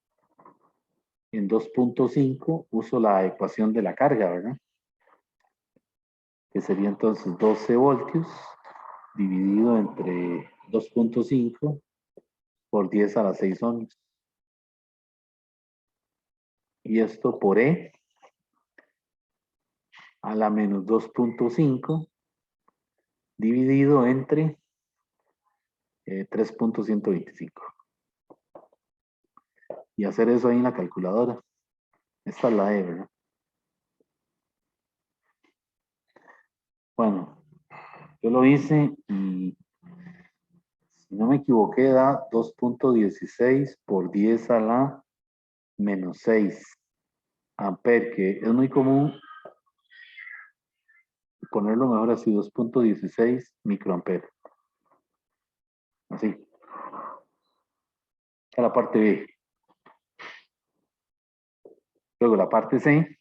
en 2.5, uso la ecuación de la carga, ¿verdad? Que sería entonces 12 voltios dividido entre 2.5 por 10 a la 6 ohmios. Y esto por E a la menos 2.5 dividido entre 3.125. Y hacer eso ahí en la calculadora. Esta es la E, ¿verdad? Bueno, yo lo hice y si no me equivoqué da 2.16 por 10 a la menos 6 amper, que es muy común ponerlo mejor así, 2.16 microamper. Así. Esta es la parte B. Luego la parte C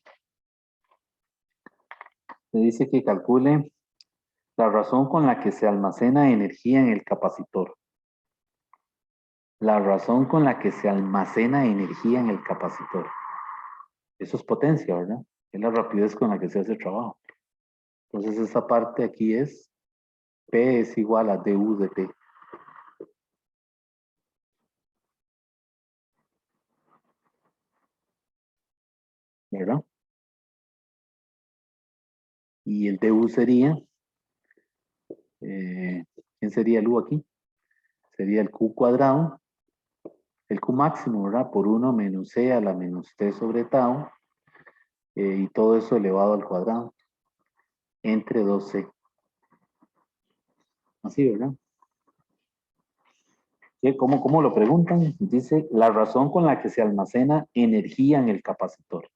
le dice que calcule la razón con la que se almacena energía en el capacitor. La razón con la que se almacena energía en el capacitor. Eso es potencia, ¿verdad? Es la rapidez con la que se hace el trabajo. Entonces esta parte aquí es P es igual a du de T. ¿Verdad? Y el du sería, ¿quién sería el U aquí? Sería el Q cuadrado, el Q máximo, ¿verdad? Por 1 menos C a la menos T sobre tau, y todo eso elevado al cuadrado, entre 2C. Así, ¿verdad? ¿Cómo lo preguntan? Dice, la razón con la que se almacena energía en el capacitor.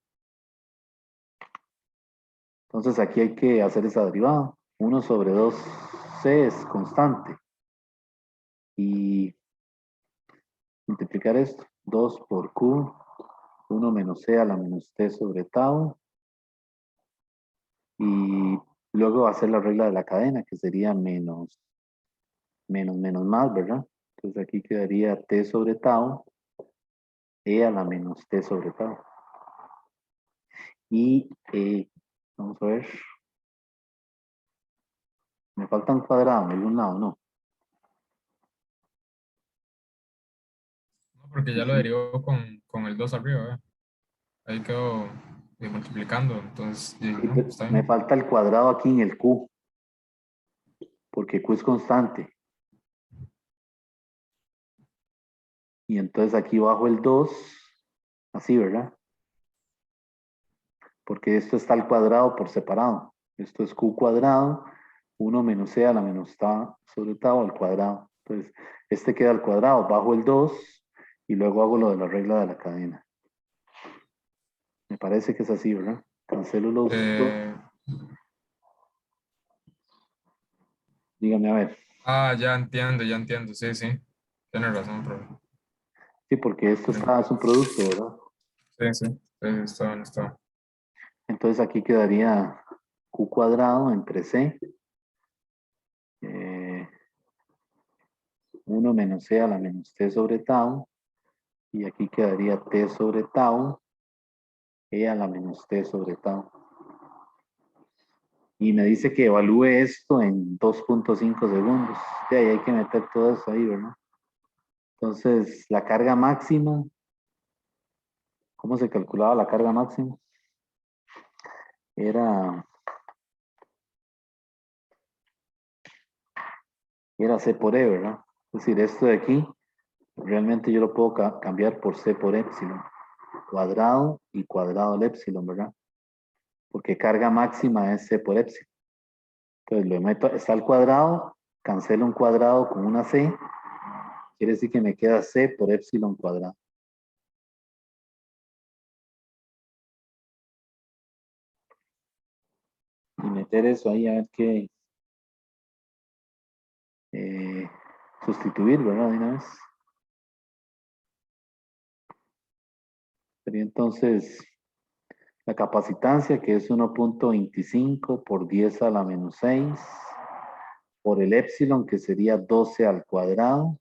Entonces aquí hay que hacer esa derivada. 1 sobre 2C es constante. Y multiplicar esto. 2 por Q, 1 menos C a la menos T sobre tau. Y luego hacer la regla de la cadena, que sería menos más, ¿verdad? Entonces aquí quedaría T sobre tau, E a la menos T sobre tau. Y vamos a ver. Me falta un cuadrado en algún lado, ¿no? No, porque ya lo derivó con el 2 arriba, ¿eh? Ahí quedó multiplicando, entonces, Sí, no, pero está me bien. falta el cuadrado aquí en el Q, porque Q es constante. Y entonces aquí bajo el 2, así, ¿verdad? Porque esto está al cuadrado por separado. Esto es Q cuadrado, 1 menos C a la menos tau sobre tau al cuadrado. Entonces, este queda al cuadrado, bajo el 2 y luego hago lo de la regla de la cadena. Me parece que es así, ¿verdad? Cancelo los dos. Eh, Dígame a ver. ya entiendo, sí, sí. Tienes razón, pero Sí, porque esto está, es un producto, ¿verdad? sí, sí, sí, está bien, está bien. Entonces aquí quedaría Q cuadrado entre C. 1 menos C a la menos T sobre tau. Y aquí quedaría T sobre tau. E a la menos T sobre tau. Y me dice que evalúe esto en 2.5 segundos. Y ahí hay que meter todo eso ahí, ¿verdad? Entonces, la carga máxima, ¿cómo se calculaba la carga máxima? Era C por E, ¿verdad? Es decir, esto de aquí, realmente yo lo puedo cambiar por C por epsilon. Cuadrado y cuadrado del epsilon, ¿verdad? Porque carga máxima es C por epsilon. Entonces, lo meto, está al cuadrado, cancelo un cuadrado con una C, quiere decir que me queda C por epsilon cuadrado. Y meter eso ahí a ver qué sustituir, ¿verdad? De una vez. Sería entonces la capacitancia, que es 1.25 por 10 a la menos 6, por el epsilon, que sería 12 al cuadrado,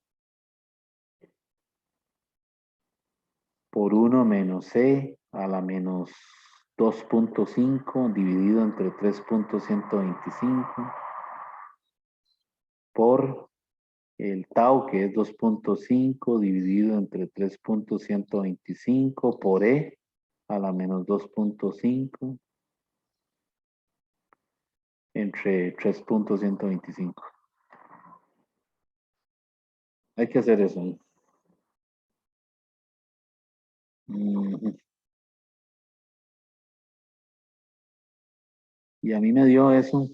por 1 menos C a la menos 2.5 dividido entre 3.125 por el tau, que es 2.5 dividido entre 3.125 por E a la menos 2.5 entre 3.125. Hay que hacer eso. Ujú. Y a mí me dio eso,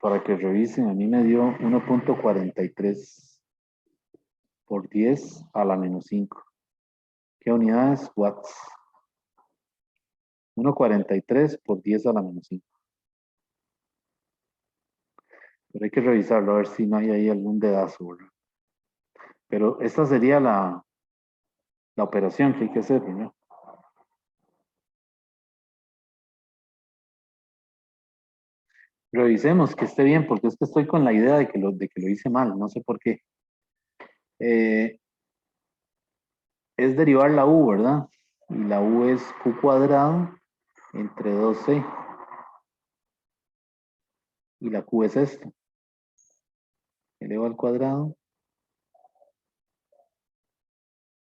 para que revisen, a mí me dio 1.43 por 10 a la menos 5. ¿Qué unidades? Watts. 1.43 por 10 a la menos 5. Pero hay que revisarlo a ver si no hay ahí algún dedazo, ¿verdad? Pero esta sería la operación que hay que hacer, ¿verdad? Revisemos que esté bien, porque es que estoy con la idea de que lo hice mal, no sé por qué. Eh, es derivar la u, ¿verdad? Y la u es q cuadrado entre 2c. Y la q es esto. Elevo al cuadrado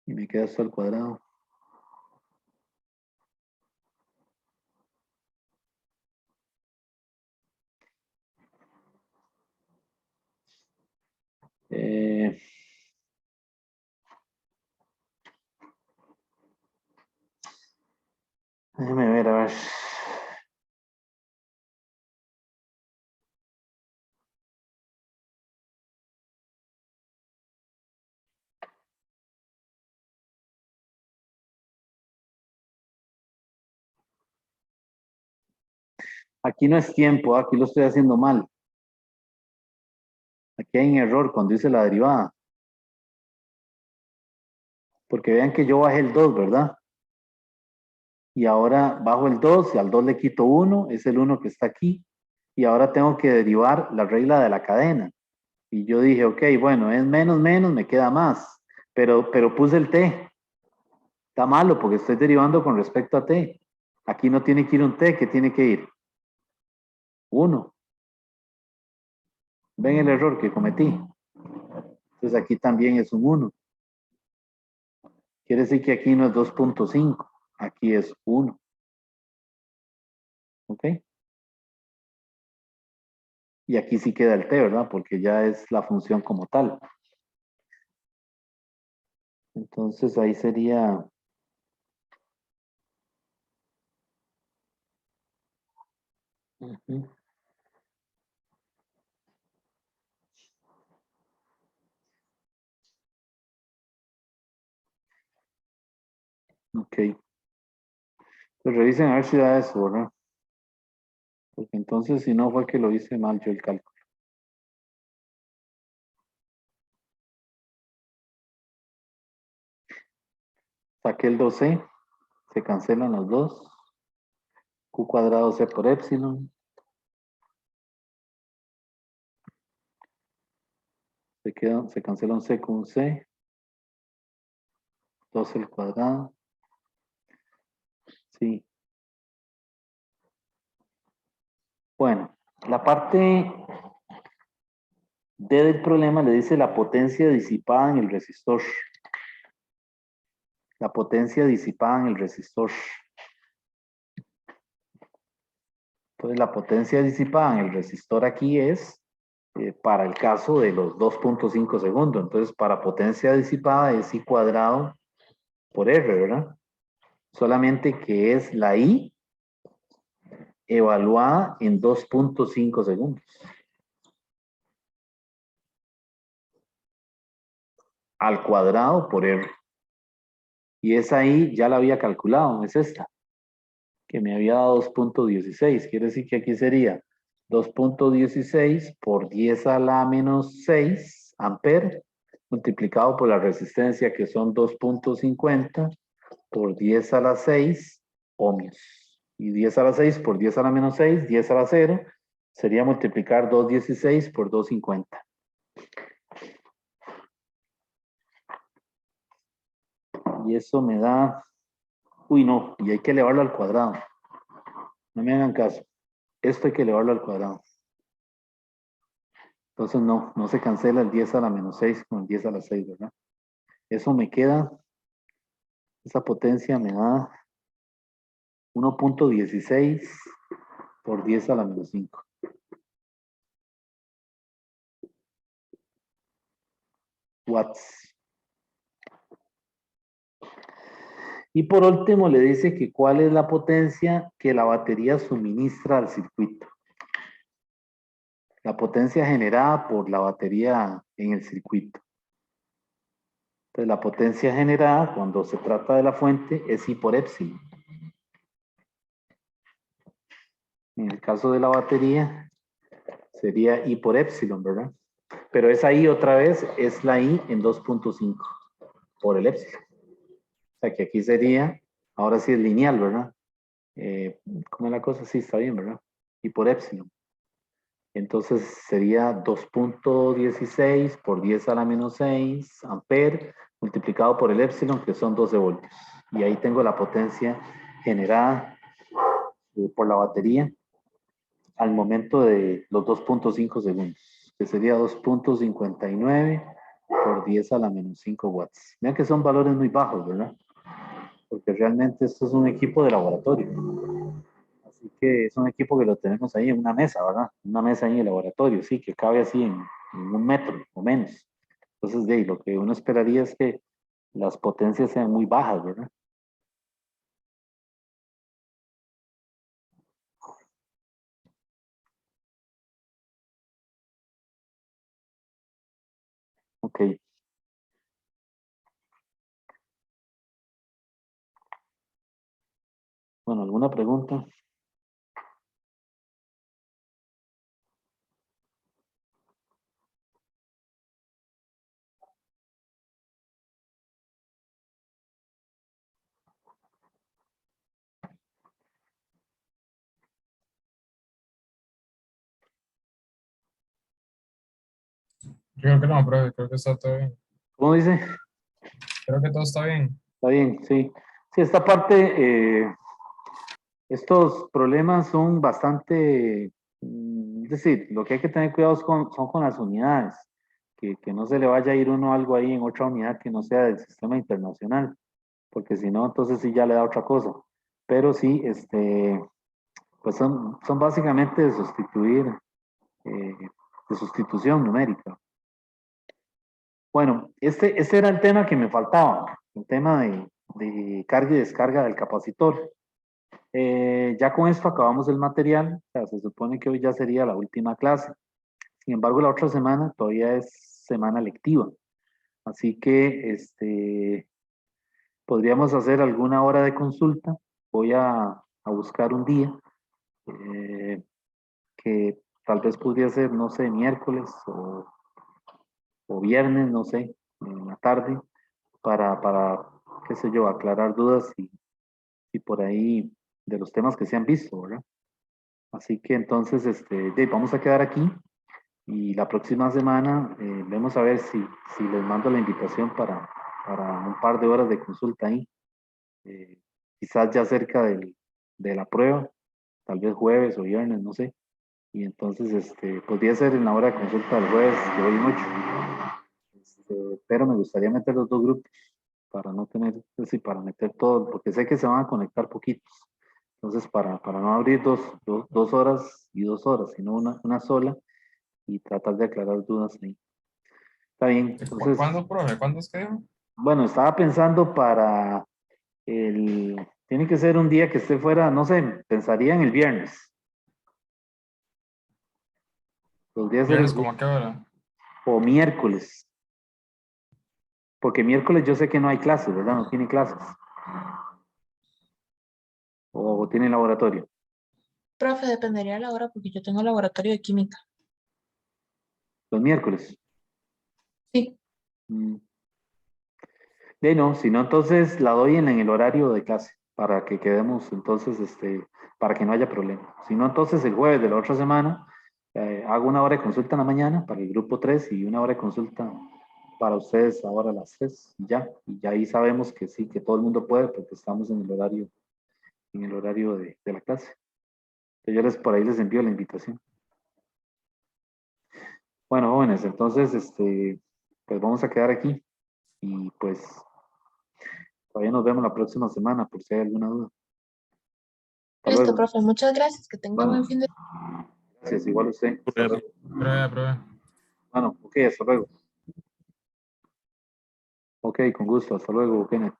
y me queda esto al cuadrado. Eh, déjeme ver, a ver. Aquí no es tiempo, aquí lo estoy haciendo mal. Aquí hay un error cuando hice la derivada. Porque vean que yo bajé el 2, ¿verdad? Y ahora bajo el 2 y al 2 le quito 1, es el 1 que está aquí. Y ahora tengo que derivar la regla de la cadena. Y yo dije, ok, bueno, es menos, menos, me queda más. Pero puse el t. Está malo porque estoy derivando con respecto a t. Aquí no tiene que ir un t, ¿qué tiene que ir? 1. ¿Ven el error que cometí? Entonces aquí también es un 1. Quiere decir que aquí no es 2.5, aquí es 1. ¿Ok? Y aquí sí queda el t, ¿verdad? Porque ya es la función como tal. Entonces ahí sería... Ujú. Ok. Pues revisen a ver si da eso, ¿verdad? Porque entonces si no fue que lo hice mal yo el cálculo. Saqué el 2c, se cancelan los dos. Q cuadrado c por epsilon. Se cancela un c con un c. 2 al cuadrado. Sí. Bueno, la parte D del problema le dice la potencia disipada en el resistor. La potencia disipada en el resistor. Entonces, la potencia disipada en el resistor aquí es para el caso de los 2.5 segundos. Entonces, para potencia disipada es I cuadrado por R, ¿verdad? Solamente que es la I evaluada en 2.5 segundos. Al cuadrado por R. Y esa I ya la había calculado, es esta, que me había dado 2.16. Quiere decir que aquí sería 2.16 por 10 a la menos 6 amperes multiplicado por la resistencia que son 2.50 por 10 a la 6 ohmios. Y 10 a la 6 por 10 a la menos 6, 10 a la 0, sería multiplicar 2.16 por 2.50. Y eso me da... Uy, no, y hay que elevarlo al cuadrado. No me hagan caso. Esto hay que elevarlo al cuadrado. Entonces no se cancela el 10 a la menos 6 con el 10 a la 6, ¿verdad? Eso me queda, esa potencia me da 1.16 por 10 a la menos 5. watts. Y por último le dice que cuál es la potencia que la batería suministra al circuito. La potencia generada por la batería en el circuito. Entonces la potencia generada cuando se trata de la fuente es I por epsilon. En el caso de la batería sería I por epsilon, ¿verdad? Pero esa I otra vez es la I en 2.5 por el epsilon. O sea que aquí sería, ahora sí es lineal, ¿verdad? ¿Cómo es la cosa? Sí, está bien, ¿verdad? I por epsilon. Entonces sería 2.16 por 10 a la menos 6 amperes multiplicado por el epsilon, que son 12 voltios. Y ahí tengo la potencia generada por la batería al momento de los 2.5 segundos, que sería 2.59 por 10 a la menos 5 watts. Vean que son valores muy bajos, ¿verdad? Porque realmente esto es un equipo de laboratorio. Así que es un equipo que lo tenemos ahí en una mesa, ¿verdad? Una mesa ahí en el laboratorio, sí, que cabe así en 1 metro o menos. Entonces, de ahí, lo que uno esperaría es que las potencias sean muy bajas, ¿verdad? Ok. Bueno, ¿alguna pregunta? Yo creo que no, profe, creo que está todo bien. ¿Cómo dice? Creo que todo está bien. Está bien, sí. Sí, esta parte, estos problemas son bastante, es decir, lo que hay que tener cuidado son con las unidades, que no se le vaya a ir uno algo ahí en otra unidad que no sea del sistema internacional, porque si no, entonces sí ya le da otra cosa. Pero sí, pues son básicamente de sustituir, eh, de sustitución numérica. Bueno, este era el tema que me faltaba, el tema de carga y descarga del capacitor. Ya con esto acabamos el material, o sea, se supone que hoy ya sería la última clase. Sin embargo, la otra semana todavía es semana lectiva, así que podríamos hacer alguna hora de consulta. Voy a buscar un día eh, que tal vez podría ser, no sé, miércoles o viernes, no sé, en la tarde, para qué sé yo, aclarar dudas y por ahí de los temas que se han visto, ¿verdad? Así que entonces, vamos a quedar aquí y la próxima semana vemos a ver si les mando la invitación para un par de horas de consulta ahí. Eh, Quizás ya cerca de la prueba, tal vez jueves o viernes, no sé. Y entonces, podría ser en la hora de consulta del jueves de hoy mucho. Pero me gustaría meter los dos grupos para no tener, sí, para meter todo, porque sé que se van a conectar poquitos. Entonces, para no abrir dos horas y 2 horas, sino una sola y tratar de aclarar dudas ahí. Está bien. Entonces, ¿Cuándo, profe? ¿Cuándo es que dijo? bueno, estaba pensando para tiene que ser un día que esté fuera, no sé, pensaría en el viernes. Podría ser ¿Viernes como a qué hora? o miércoles, porque miércoles yo sé que no hay clases, ¿verdad? No tiene clases. O tiene laboratorio. Profe, dependería de la hora porque yo tengo laboratorio de química. Los miércoles. Sí, Mm. No, si no, entonces la doy en el horario de clase para que quedemos, entonces, para que no haya problema. Si no, entonces el jueves de la otra semana hago una hora de consulta en la mañana para el grupo 3 y una hora de consulta para ustedes ahora a las 3 y ya ahí sabemos que sí, que todo el mundo puede porque estamos en el horario de la clase. Entonces, yo por ahí les envío la invitación. Bueno, jóvenes, entonces, pues vamos a quedar aquí y pues todavía nos vemos la próxima semana por si hay alguna duda. Hasta listo, luego. profe. Muchas gracias. Que tenga Bueno, buen fin de gracias, igual usted. Hasta luego. Prueba, prueba. Bueno, ok, hasta luego. Ok, con gusto. Hasta luego, Kenneth.